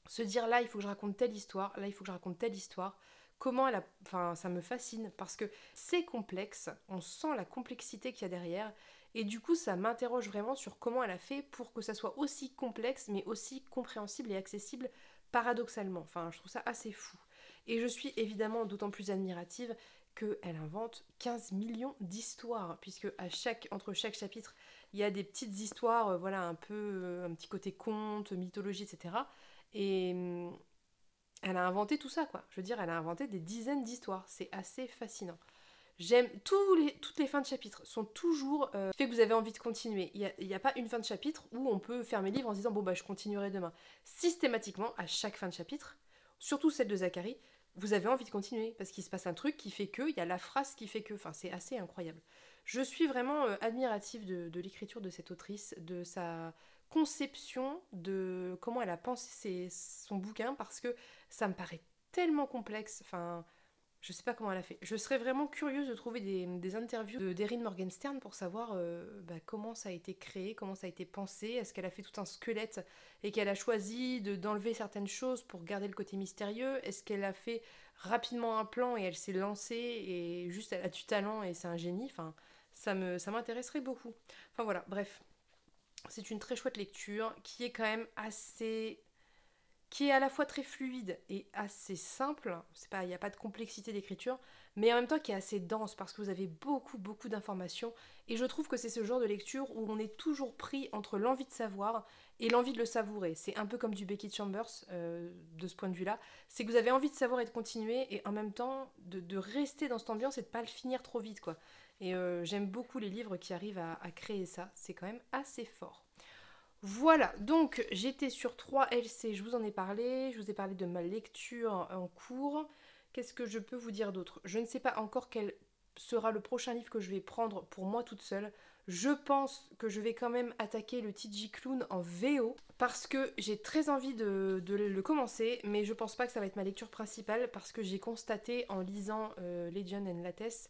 se dire là il faut que je raconte telle histoire, là il faut que je raconte telle histoire. Comment elle a... Enfin, ça me fascine parce que c'est complexe, on sent la complexité qu'il y a derrière, et du coup ça m'interroge vraiment sur comment elle a fait pour que ça soit aussi complexe, mais aussi compréhensible et accessible paradoxalement. Enfin, je trouve ça assez fou. Et je suis évidemment d'autant plus admirative qu'elle invente 15 millions d'histoires, puisque entre chaque chapitre, il y a des petites histoires, voilà, un peu, un petit côté conte, mythologie, etc. Et elle a inventé tout ça, quoi. Je veux dire, elle a inventé des dizaines d'histoires. C'est assez fascinant. J'aime toutes les fins de chapitre sont toujours fait que vous avez envie de continuer. Il y a pas une fin de chapitre où on peut fermer le livre en se disant bon bah je continuerai demain. Systématiquement, à chaque fin de chapitre, surtout celle de Zachary, vous avez envie de continuer parce qu'il se passe un truc qui fait que, il y a la phrase qui fait que. Enfin, c'est assez incroyable. Je suis vraiment admirative de l'écriture de cette autrice, de sa conception, de comment elle a pensé son bouquin parce que ça me paraît tellement complexe. Enfin, je sais pas comment elle a fait. Je serais vraiment curieuse de trouver des interviews d'Erin Morgenstern pour savoir comment ça a été créé, comment ça a été pensé. Est-ce qu'elle a fait tout un squelette et qu'elle a choisi d'enlever certaines choses pour garder le côté mystérieux? Est-ce qu'elle a fait rapidement un plan et elle s'est lancée et juste elle a du talent et c'est un génie? Enfin, ça m'intéresserait beaucoup. Enfin voilà, bref. C'est une très chouette lecture qui est quand même assez qui est à la fois très fluide et assez simple, c'est pas, il n'y a pas de complexité d'écriture, mais en même temps qui est assez dense parce que vous avez beaucoup beaucoup d'informations et je trouve que c'est ce genre de lecture où on est toujours pris entre l'envie de savoir et l'envie de le savourer. C'est un peu comme du Becky Chambers de ce point de vue-là, c'est que vous avez envie de savoir et de continuer et en même temps de rester dans cette ambiance et de pas le finir trop vite quoi. Et j'aime beaucoup les livres qui arrivent à créer ça, c'est quand même assez fort. Voilà, donc j'étais sur 3 LC, je vous en ai parlé, je vous ai parlé de ma lecture en cours. Qu'est-ce que je peux vous dire d'autre? Je ne sais pas encore quel sera le prochain livre que je vais prendre pour moi toute seule. Je pense que je vais quand même attaquer le TG Clown en VO parce que j'ai très envie de le commencer, mais je pense pas que ça va être ma lecture principale parce que j'ai constaté en lisant Legend and Lattes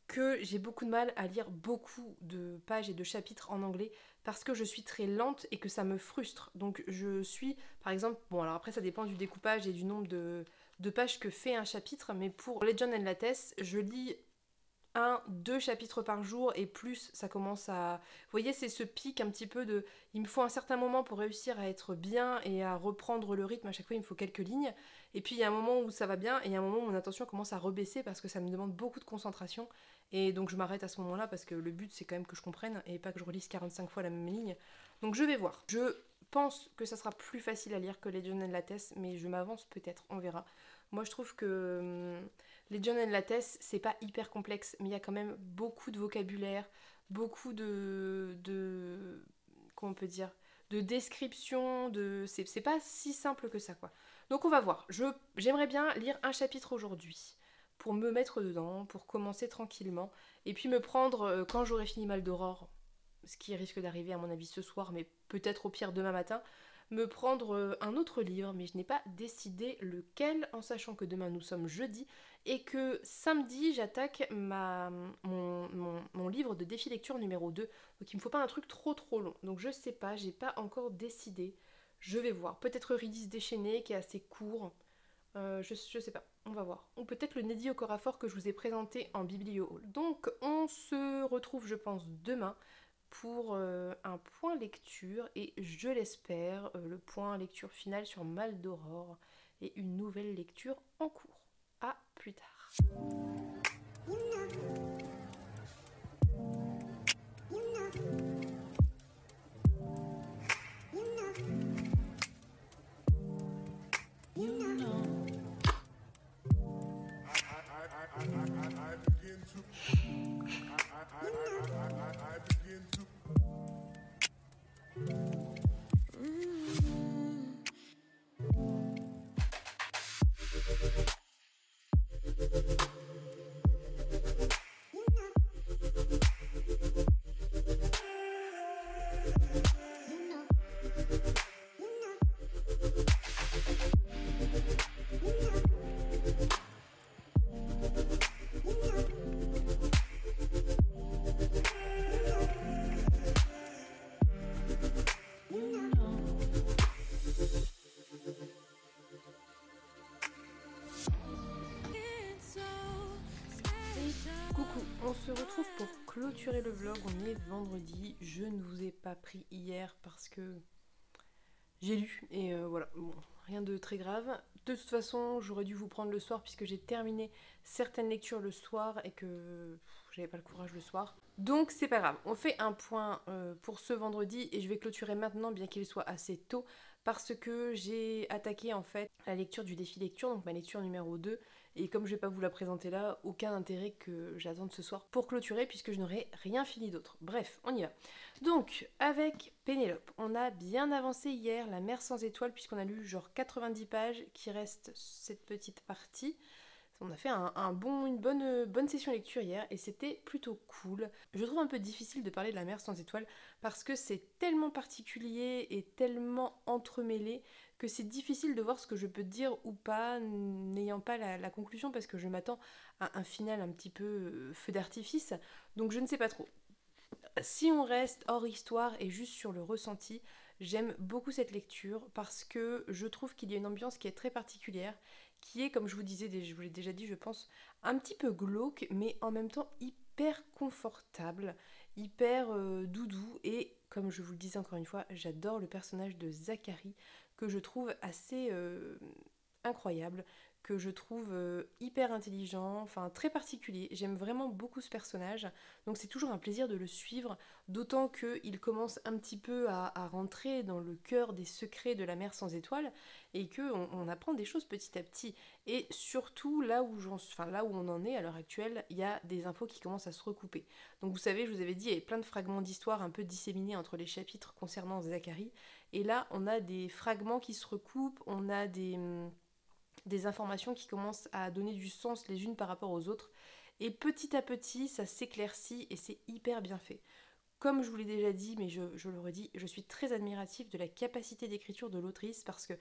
que j'ai beaucoup de mal à lire beaucoup de pages et de chapitres en anglais parce que je suis très lente et que ça me frustre. Donc je suis, par exemple, bon alors après ça dépend du découpage et du nombre de pages que fait un chapitre, mais pour Legend and Lattes, je lis un, deux chapitres par jour et plus ça commence à... Vous voyez, c'est ce pic un petit peu de... Il me faut un certain moment pour réussir à être bien et à reprendre le rythme. À chaque fois, il me faut quelques lignes. Et puis, il y a un moment où ça va bien et il y a un moment où mon attention commence à rebaisser parce que ça me demande beaucoup de concentration. Et donc, je m'arrête à ce moment-là parce que le but, c'est quand même que je comprenne et pas que je relise 45 fois la même ligne. Donc, je vais voir. Je pense que ça sera plus facile à lire que Legend and Lattes, mais je m'avance peut-être, on verra. Moi, je trouve que Legend and Lattes, c'est pas hyper complexe, mais il y a quand même beaucoup de vocabulaire, beaucoup de comment on peut dire, de description, c'est pas si simple que ça, quoi. Donc on va voir. J'aimerais bien lire un chapitre aujourd'hui pour me mettre dedans, pour commencer tranquillement, et puis me prendre, quand j'aurai fini Mal d'Aurore, ce qui risque d'arriver à mon avis ce soir, mais peut-être au pire demain matin, me prendre un autre livre, mais je n'ai pas décidé lequel, en sachant que demain nous sommes jeudi, et que samedi j'attaque mon livre de défi lecture numéro 2. Donc il me faut pas un truc trop long. Donc je sais pas, j'ai pas encore décidé. Je vais voir. Peut-être Eurydice déchaînée qui est assez court. Je sais pas, on va voir. Ou peut-être le Neddy Okorafor que je vous ai présenté en Biblio Hall. Donc on se retrouve je pense demain pour un point lecture et je l'espère le point lecture final sur Mal d'Aurore et une nouvelle lecture en cours. À plus tard. Coucou, on se retrouve pour clôturer le vlog, on est vendredi, je ne vous ai pas pris hier parce que j'ai lu et voilà, bon, rien de très grave. De toute façon, j'aurais dû vous prendre le soir puisque j'ai terminé certaines lectures le soir et que j'avais pas le courage le soir. Donc c'est pas grave, on fait un point pour ce vendredi et je vais clôturer maintenant bien qu'il soit assez tôt parce que j'ai attaqué en fait la lecture du défi lecture, donc ma lecture numéro 2. Et comme je vais pas vous la présenter là, aucun intérêt que j'attende ce soir pour clôturer puisque je n'aurai rien fini d'autre. Bref, on y va. Donc, avec Pénélope, on a bien avancé hier La mer sans étoiles puisqu'on a lu genre 90 pages qui reste cette petite partie. On a fait une bonne session lecture hier et c'était plutôt cool. Je trouve un peu difficile de parler de La mer sans étoiles parce que c'est tellement particulier et tellement entremêlé que c'est difficile de voir ce que je peux dire ou pas, n'ayant pas la conclusion parce que je m'attends à un final un petit peu feu d'artifice. Donc je ne sais pas trop. Si on reste hors histoire et juste sur le ressenti, j'aime beaucoup cette lecture parce que je trouve qu'il y a une ambiance qui est très particulière, qui est, comme je vous disais, je vous l'ai déjà dit, je pense, un petit peu glauque, mais en même temps hyper confortable, hyper doudou, et comme je vous le disais encore une fois, j'adore le personnage de Zachary, que je trouve assez incroyable, que je trouve hyper intelligent, enfin très particulier. J'aime vraiment beaucoup ce personnage, donc c'est toujours un plaisir de le suivre, d'autant qu'il commence un petit peu à rentrer dans le cœur des secrets de la mer sans étoiles, et qu'on apprend des choses petit à petit. Et surtout, là où on en est à l'heure actuelle, il y a des infos qui commencent à se recouper. Donc vous savez, je vous avais dit, il y avait plein de fragments d'histoire un peu disséminés entre les chapitres concernant Zachary, et là on a des fragments qui se recoupent, on a des informations qui commencent à donner du sens les unes par rapport aux autres. Et petit à petit, ça s'éclaircit et c'est hyper bien fait. Comme je vous l'ai déjà dit, mais je le redis, je suis très admirative de la capacité d'écriture de l'autrice parce que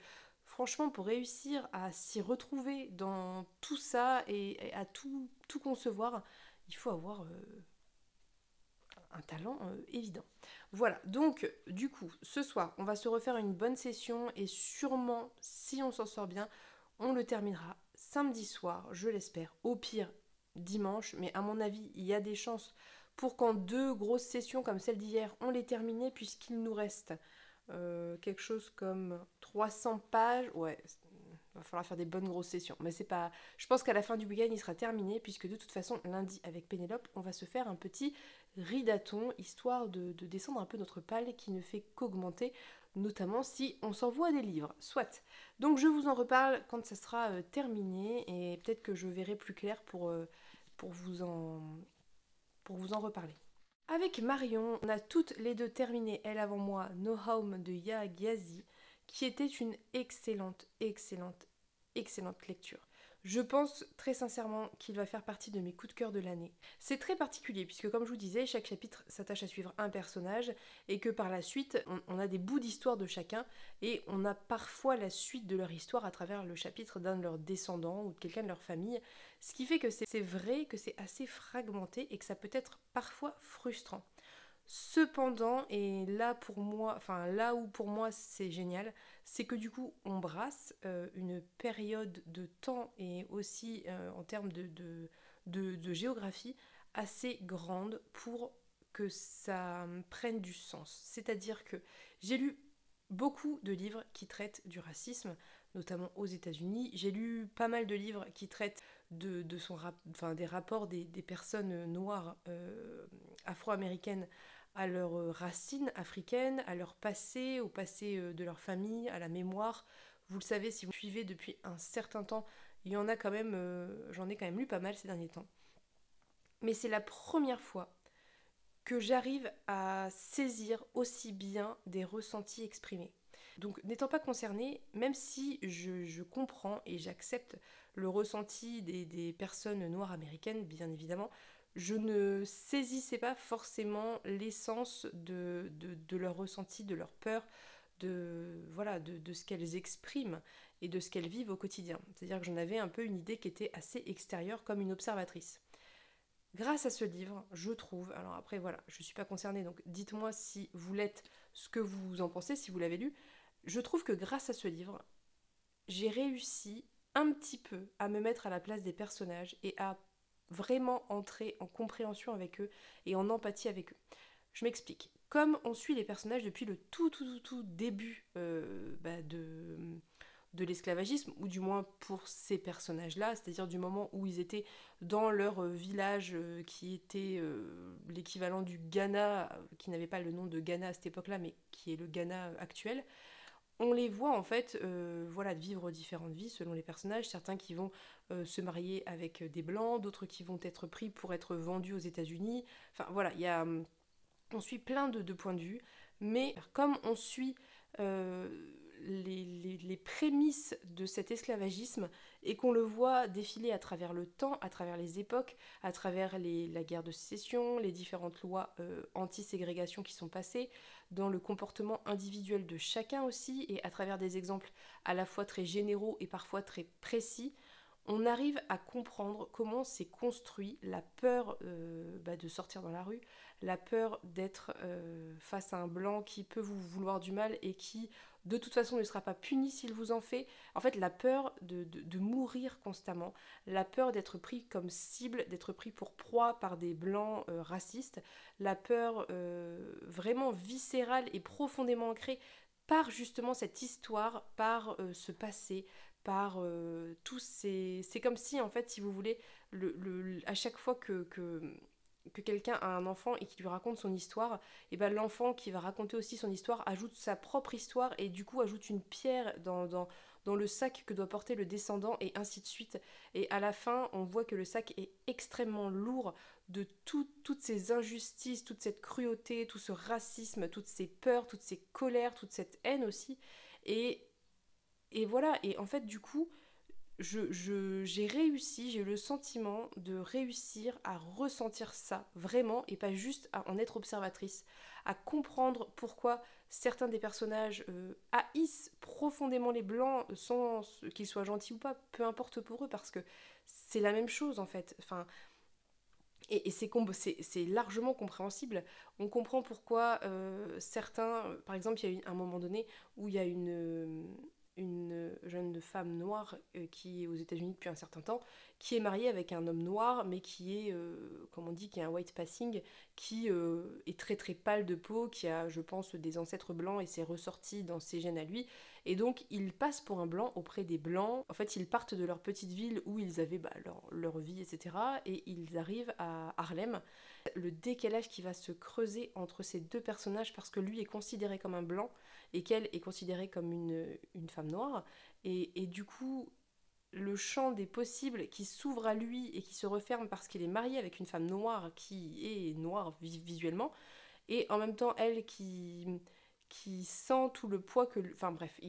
franchement, pour réussir à s'y retrouver dans tout ça et à tout concevoir, il faut avoir un talent évident. Voilà, donc du coup, ce soir, on va se refaire une bonne session et sûrement, si on s'en sort bien, on le terminera samedi soir, je l'espère. Au pire, dimanche, mais à mon avis, il y a des chances pour qu'en 2 grosses sessions comme celle d'hier, on les termine, puisqu'il nous reste quelque chose comme 300 pages. Ouais, va falloir faire des bonnes grosses sessions. Mais c'est pas. Je pense qu'à la fin du week-end, il sera terminé, puisque de toute façon, lundi, avec Pénélope, on va se faire un petit ridaton, histoire de descendre un peu notre palle qui ne fait qu'augmenter, notamment si on s'envoie des livres. Soit. Donc je vous en reparle quand ça sera terminé, et peut-être que je verrai plus clair pour vous en reparler. Avec Marion, on a toutes les deux terminé, elle avant moi, No Home de Yaa Gyasi, qui était une excellente lecture. Je pense très sincèrement qu'il va faire partie de mes coups de cœur de l'année. C'est très particulier puisque comme je vous disais, chaque chapitre s'attache à suivre un personnage et que par la suite, on a des bouts d'histoire de chacun et on a parfois la suite de leur histoire à travers le chapitre d'un de leurs descendants ou de quelqu'un de leur famille. Ce qui fait que c'est vrai que c'est assez fragmenté et que ça peut être parfois frustrant. Cependant, et là pour moi, enfin là où pour moi c'est génial, c'est que du coup on brasse une période de temps et aussi en termes de géographie assez grande pour que ça prenne du sens. C'est-à-dire que j'ai lu beaucoup de livres qui traitent du racisme, notamment aux États-Unis. J'ai lu pas mal de livres qui traitent des rapports des personnes noires afro-américaines à leurs racines africaines, à leur passé, au passé de leur famille, à la mémoire. Vous le savez, si vous me suivez depuis un certain temps, il y en a quand même, j'en ai quand même lu pas mal ces derniers temps. Mais c'est la première fois que j'arrive à saisir aussi bien des ressentis exprimés. Donc n'étant pas concernée, même si je comprends et j'accepte le ressenti des personnes noires américaines, bien évidemment, je ne saisissais pas forcément l'essence de leur ressenti, de leur peur, de ce qu'elles expriment et de ce qu'elles vivent au quotidien. C'est-à-dire que j'en avais un peu une idée qui était assez extérieure comme une observatrice. Grâce à ce livre, je trouve, alors après voilà, je ne suis pas concernée, donc dites-moi si vous l'êtes, ce que vous en pensez, si vous l'avez lu, je trouve que grâce à ce livre, j'ai réussi un petit peu à me mettre à la place des personnages et à vraiment entrer en compréhension avec eux et en empathie avec eux. Je m'explique. Comme on suit les personnages depuis le tout début de l'esclavagisme, ou du moins pour ces personnages-là, c'est-à-dire du moment où ils étaient dans leur village qui était l'équivalent du Ghana, qui n'avait pas le nom de Ghana à cette époque-là, mais qui est le Ghana actuel. On les voit en fait vivre différentes vies selon les personnages, certains qui vont se marier avec des blancs, d'autres qui vont être pris pour être vendus aux États-Unis. Enfin voilà, on suit plein de points de vue, mais comme on suit euh, les prémices de cet esclavagisme et qu'on le voit défiler à travers le temps, à travers les époques, à travers la guerre de sécession, les différentes lois anti-ségrégation qui sont passées, dans le comportement individuel de chacun aussi, et à travers des exemples à la fois très généraux et parfois très précis, on arrive à comprendre comment s'est construit la peur de sortir dans la rue, la peur d'être face à un blanc qui peut vous vouloir du mal et qui de toute façon ne sera pas puni s'il vous en fait. En fait, la peur de mourir constamment, la peur d'être pris comme cible, d'être pris pour proie par des blancs racistes, la peur vraiment viscérale et profondément ancrée par justement cette histoire, par ce passé, par tous ces... C'est comme si, en fait, si vous voulez, à chaque fois que quelqu'un a un enfant et qui lui raconte son histoire, et ben l'enfant qui va raconter aussi son histoire ajoute sa propre histoire et du coup ajoute une pierre dans le sac que doit porter le descendant et ainsi de suite. Et à la fin, on voit que le sac est extrêmement lourd de toutes ces injustices, toute cette cruauté, tout ce racisme, toutes ces peurs, toutes ces colères, toute cette haine aussi. Et, et voilà, et en fait du coup, j'ai réussi, j'ai eu le sentiment de réussir à ressentir ça vraiment et pas juste à en être observatrice, à comprendre pourquoi certains des personnages haïssent profondément les blancs sans qu'ils soient gentils ou pas, peu importe pour eux parce que c'est la même chose en fait. Enfin, Et c'est largement compréhensible. On comprend pourquoi certains, par exemple, il y a eu un moment donné où il y a une jeune femme noire qui est aux États-Unis depuis un certain temps, qui est mariée avec un homme noir, mais qui est, comme on dit, qui est un white passing, qui est très très pâle de peau, qui a, je pense, des ancêtres blancs et c'est ressorti dans ses gènes à lui. Et donc, il passe pour un blanc auprès des blancs. En fait, ils partent de leur petite ville où ils avaient leur vie, etc. Et ils arrivent à Harlem. Le décalage qui va se creuser entre ces deux personnages parce que lui est considéré comme un blanc et qu'elle est considérée comme une femme noire. Et du coup, le champ des possibles qui s'ouvre à lui et qui se referme parce qu'il est marié avec une femme noire qui est noire visuellement, et en même temps elle qui sent tout le poids que... Enfin bref,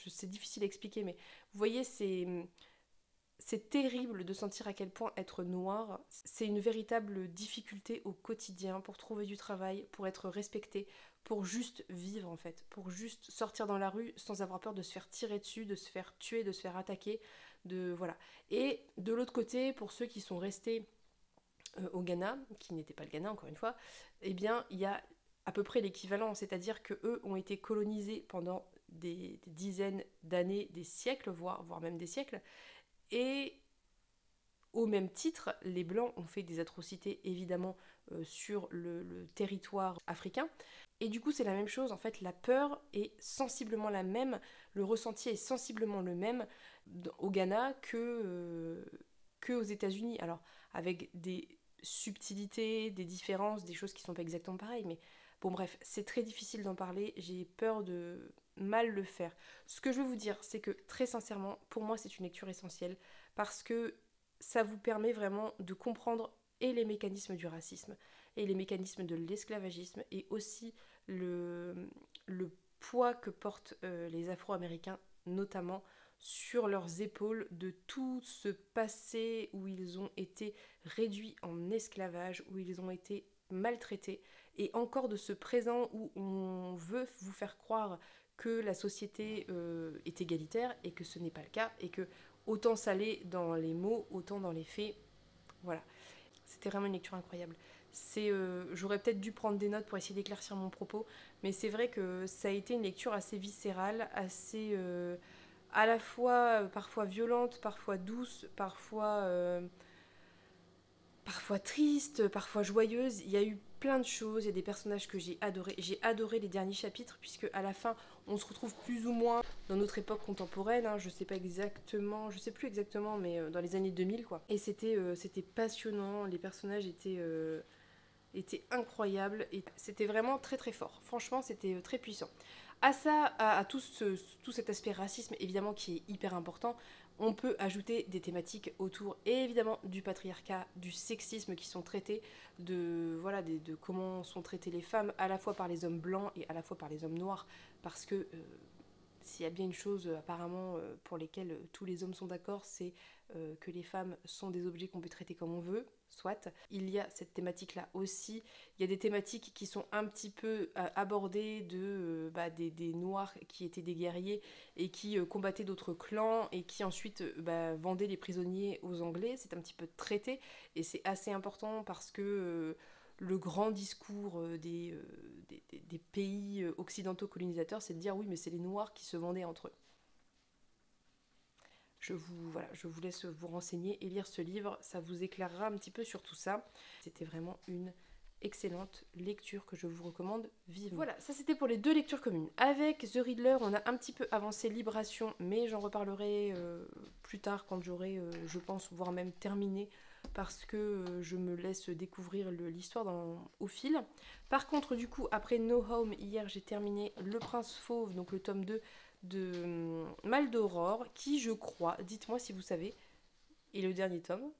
c'est difficile à expliquer, mais vous voyez, c'est terrible de sentir à quel point être noir, c'est une véritable difficulté au quotidien pour trouver du travail, pour être respecté, pour juste vivre en fait, pour juste sortir dans la rue sans avoir peur de se faire tirer dessus, de se faire tuer, de se faire attaquer, de voilà. Et de l'autre côté, pour ceux qui sont restés au Ghana, qui n'était pas le Ghana encore une fois, eh bien il y a à peu près l'équivalent, c'est-à-dire que eux ont été colonisés pendant des dizaines d'années, des siècles, voire même des siècles, et au même titre, les Blancs ont fait des atrocités évidemment sur le territoire africain. Et du coup, c'est la même chose. En fait, la peur est sensiblement la même, le ressenti est sensiblement le même au Ghana que aux États-Unis. Alors, avec des subtilités, des différences, des choses qui sont pas exactement pareilles. Mais bon, bref, c'est très difficile d'en parler. J'ai peur de mal le faire. Ce que je veux vous dire, c'est que très sincèrement, pour moi, c'est une lecture essentielle parce que ça vous permet vraiment de comprendre et les mécanismes du racisme et les mécanismes de l'esclavagisme et aussi le poids que portent les Afro-Américains notamment sur leurs épaules de tout ce passé où ils ont été réduits en esclavage, où ils ont été maltraités, et encore de ce présent où on veut vous faire croire que la société est égalitaire et que ce n'est pas le cas, et que autant ça l'est dans les mots, autant dans les faits. Voilà. C'était vraiment une lecture incroyable. J'aurais peut-être dû prendre des notes pour essayer d'éclaircir mon propos, mais c'est vrai que ça a été une lecture assez viscérale, assez à la fois parfois violente, parfois douce, parfois triste, parfois joyeuse. Il y a eu plein de choses, il y a des personnages que j'ai adorés. J'ai adoré les derniers chapitres, puisque à la fin, on se retrouve plus ou moins dans notre époque contemporaine. Hein, je sais pas exactement, je sais plus exactement, mais dans les années 2000, quoi. Et c'était passionnant, les personnages étaient incroyables, et c'était vraiment très très fort. Franchement, c'était très puissant. À ça, à tout cet aspect racisme, évidemment, qui est hyper important, on peut ajouter des thématiques autour, évidemment, du patriarcat, du sexisme qui sont traités, de comment sont traitées les femmes, à la fois par les hommes blancs et à la fois par les hommes noirs, parce que s'il y a bien une chose apparemment pour lesquelles tous les hommes sont d'accord, c'est que les femmes sont des objets qu'on peut traiter comme on veut, soit. Il y a cette thématique-là aussi. Il y a des thématiques qui sont un petit peu abordées des noirs qui étaient des guerriers et qui combattaient d'autres clans et qui ensuite vendaient les prisonniers aux Anglais. C'est un petit peu traité et c'est assez important parce que le grand discours des pays occidentaux colonisateurs, c'est de dire oui, mais c'est les Noirs qui se vendaient entre eux. Je vous laisse vous renseigner et lire ce livre, ça vous éclairera un petit peu sur tout ça. C'était vraiment une excellente lecture que je vous recommande vivement. Voilà, ça c'était pour les deux lectures communes. Avec The Riddler, on a un petit peu avancé Libération, mais j'en reparlerai plus tard quand j'aurai, je pense, voire même terminé, parce que je me laisse découvrir l'histoire au fil. Par contre, du coup, après No Home, hier j'ai terminé Le Prince Fauve, donc le tome 2 de Mal d'Aurore, qui je crois, dites-moi si vous savez, est le dernier tome.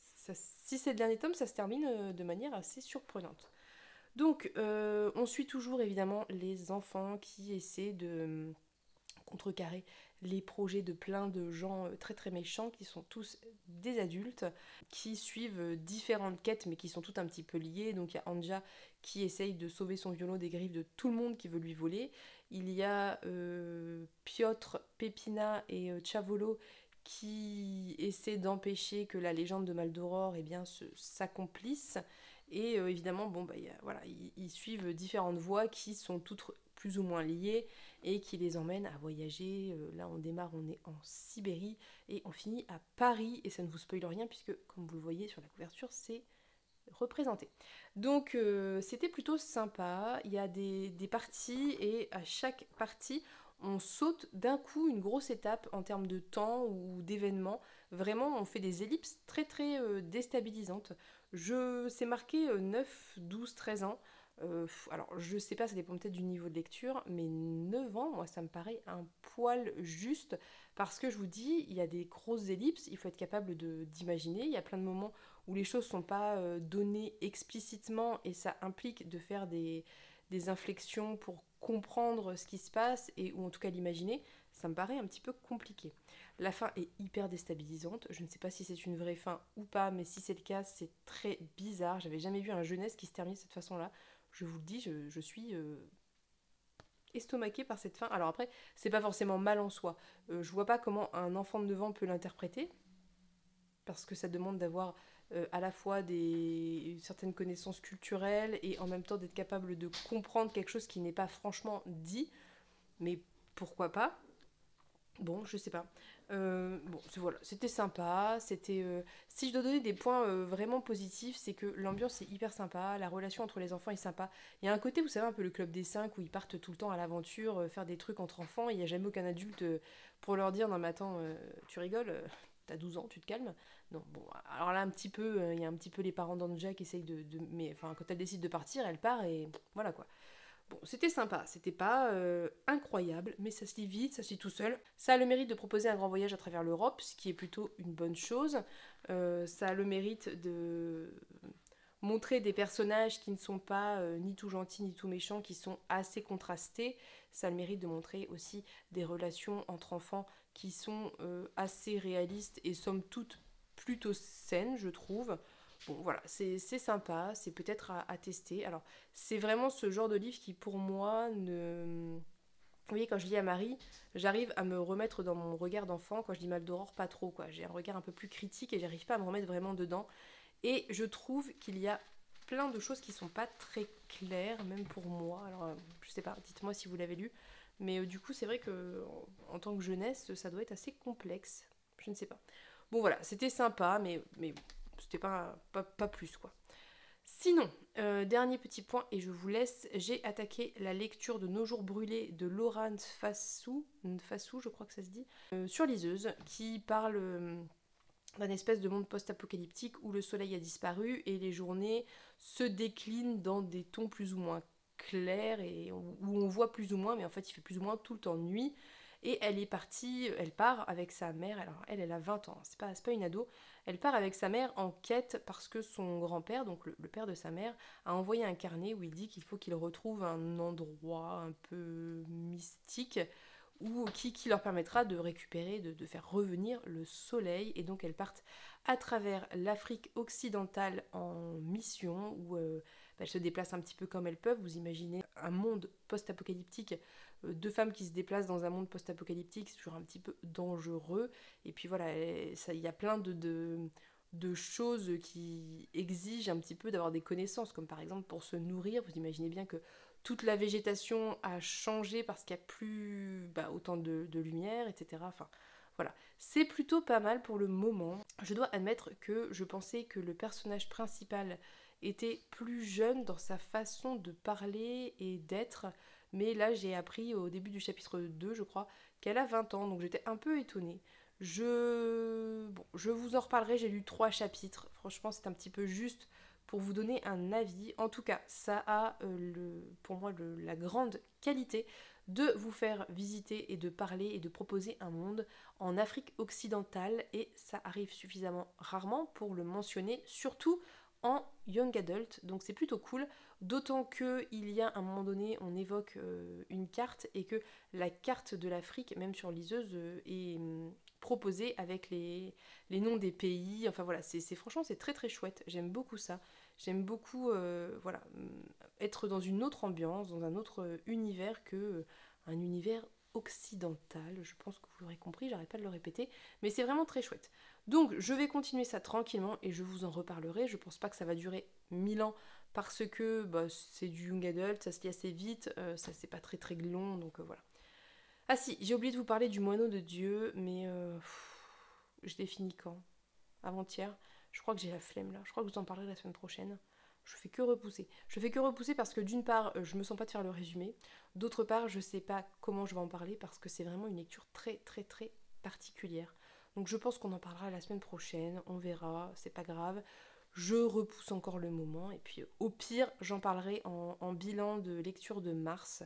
Si c'est le dernier tome, ça se termine de manière assez surprenante. Donc, on suit toujours évidemment les enfants qui essaient de contrecarrer les projets de plein de gens très très méchants qui sont tous des adultes qui suivent différentes quêtes mais qui sont toutes un petit peu liées. Donc il y a Anja qui essaye de sauver son violon des griffes de tout le monde qui veut lui voler. Il y a Piotr, Pépina et Chavolo qui essaie d'empêcher que la légende de Maldoror eh bien, s'accomplisse. Et évidemment, bon, bah, voilà, ils suivent différentes voies qui sont toutes plus ou moins liées et qui les emmènent à voyager. Là, on démarre, on est en Sibérie et on finit à Paris. Et ça ne vous spoile rien puisque, comme vous le voyez sur la couverture, c'est représenté. Donc c'était plutôt sympa, il y a des parties et à chaque partie on saute d'un coup une grosse étape en termes de temps ou d'événements. Vraiment on fait des ellipses très très déstabilisantes. C'est marqué 9, 12, 13 ans. Alors je sais pas, ça dépend peut-être du niveau de lecture, mais 9 ans, moi ça me paraît un poil juste parce que je vous dis, il y a des grosses ellipses, il faut être capable d'imaginer, il y a plein de moments où les choses ne sont pas données explicitement et ça implique de faire des inflexions pour comprendre ce qui se passe et ou en tout cas l'imaginer, ça me paraît un petit peu compliqué. La fin est hyper déstabilisante, je ne sais pas si c'est une vraie fin ou pas, mais si c'est le cas, c'est très bizarre. J'avais jamais vu un jeunesse qui se termine de cette façon-là. Je vous le dis, je suis estomaquée par cette fin. Alors après, c'est pas forcément mal en soi. Je vois pas comment un enfant de 9 ans peut l'interpréter, parce que ça demande d'avoir à la fois certaines connaissances culturelles et en même temps d'être capable de comprendre quelque chose qui n'est pas franchement dit. Mais pourquoi pas? Bon, je sais pas. Bon, voilà, c'était sympa. Si je dois donner des points vraiment positifs, c'est que l'ambiance est hyper sympa, la relation entre les enfants est sympa. Il y a un côté, vous savez, un peu le club des 5 où ils partent tout le temps à l'aventure, faire des trucs entre enfants. Il n'y a jamais aucun adulte pour leur dire non mais attends, tu rigoles, t'as 12 ans, tu te calmes. Non, bon, alors là un petit peu, il y a un petit peu les parents d'Anja qui essayent mais enfin quand elle décide de partir, elle part et voilà quoi. Bon, c'était sympa, c'était pas incroyable, mais ça se lit vite, ça se lit tout seul. Ça a le mérite de proposer un grand voyage à travers l'Europe, ce qui est plutôt une bonne chose. Ça a le mérite de montrer des personnages qui ne sont pas ni tout gentils ni tout méchants, qui sont assez contrastés. Ça a le mérite de montrer aussi des relations entre enfants qui sont assez réalistes et somme toute plutôt saines, je trouve. Bon, voilà, c'est sympa, c'est peut-être à tester. Alors, c'est vraiment ce genre de livre qui, pour moi, ne... Vous voyez, quand je lis à Marie, j'arrive à me remettre dans mon regard d'enfant. Quand je lis Maldoror, pas trop, quoi. J'ai un regard un peu plus critique et j'arrive pas à me remettre vraiment dedans. Et je trouve qu'il y a plein de choses qui sont pas très claires, même pour moi. Alors, je sais pas, dites-moi si vous l'avez lu. Mais du coup, c'est vrai que en tant que jeunesse, ça doit être assez complexe. Je ne sais pas. Bon, voilà, c'était sympa, mais c'était pas plus, quoi. Sinon, dernier petit point, et je vous laisse, j'ai attaqué la lecture de Nos jours brûlés de Laura Nfassou, je crois que ça se dit, sur Liseuse, qui parle d'un espèce de monde post-apocalyptique où le soleil a disparu et les journées se déclinent dans des tons plus ou moins clairs et où on voit plus ou moins, mais en fait il fait plus ou moins tout le temps nuit. Et elle part avec sa mère, alors elle a 20 ans, c'est pas une ado, elle part avec sa mère en quête parce que son grand-père, donc le père de sa mère, a envoyé un carnet où il dit qu'il faut qu'il retrouve un endroit un peu mystique qui leur permettra de récupérer, de faire revenir le soleil. Et donc elles partent à travers l'Afrique occidentale en mission, où elles se déplacent un petit peu comme elles peuvent. Vous imaginez un monde post-apocalyptique, deux femmes qui se déplacent dans un monde post-apocalyptique, c'est toujours un petit peu dangereux. Et puis voilà, il y a plein de choses qui exigent un petit peu d'avoir des connaissances, comme par exemple pour se nourrir. Vous imaginez bien que toute la végétation a changé parce qu'il n'y a plus autant de lumière, etc. Enfin, voilà. C'est plutôt pas mal pour le moment. Je dois admettre que je pensais que le personnage principal était plus jeune dans sa façon de parler et d'être, mais là j'ai appris au début du chapitre 2, je crois, qu'elle a 20 ans, donc j'étais un peu étonnée. Je vous en reparlerai, j'ai lu 3 chapitres, franchement c'est un petit peu juste pour vous donner un avis. En tout cas, ça a pour moi la grande qualité de vous faire visiter et de parler et de proposer un monde en Afrique occidentale, et ça arrive suffisamment rarement pour le mentionner, surtout en young adult, donc c'est plutôt cool, d'autant que il y a un moment donné, on évoque une carte et que la carte de l'Afrique, même sur Liseuse, est proposée avec les noms des pays. Enfin voilà, franchement c'est très très chouette, j'aime beaucoup ça. J'aime beaucoup être dans une autre ambiance, dans un autre univers que un univers occidentale. Je pense que vous l'aurez compris, j'arrête pas de le répéter, mais c'est vraiment très chouette. Donc je vais continuer ça tranquillement et je vous en reparlerai. Je pense pas que ça va durer 1000 ans parce que bah, c'est du young adult, ça se lit assez vite, ça c'est pas très très long, donc voilà. Ah si, j'ai oublié de vous parler du moineau de Dieu, mais je l'ai fini quand? Avant-hier. Je crois que j'ai la flemme là. Je crois que je vous en parlerai la semaine prochaine. Je fais que repousser. Je fais que repousser parce que d'une part, je me sens pas de faire le résumé. D'autre part, je sais pas comment je vais en parler parce que c'est vraiment une lecture très très très particulière. Donc je pense qu'on en parlera la semaine prochaine. On verra, c'est pas grave. Je repousse encore le moment et puis au pire, j'en parlerai en bilan de lecture de mars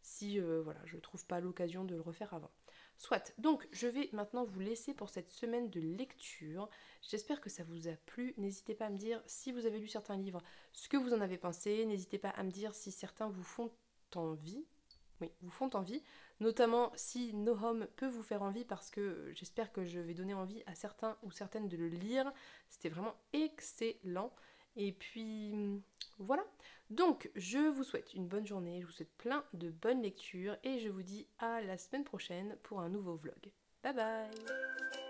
si voilà, je trouve pas l'occasion de le refaire avant. Soit, donc je vais maintenant vous laisser pour cette semaine de lecture. J'espère que ça vous a plu. N'hésitez pas à me dire si vous avez lu certains livres, ce que vous en avez pensé. N'hésitez pas à me dire si certains vous font envie. Oui, vous font envie. Notamment si No Home peut vous faire envie parce que j'espère que je vais donner envie à certains ou certaines de le lire. C'était vraiment excellent. Et puis voilà. Donc je vous souhaite une bonne journée, je vous souhaite plein de bonnes lectures et je vous dis à la semaine prochaine pour un nouveau vlog. Bye bye!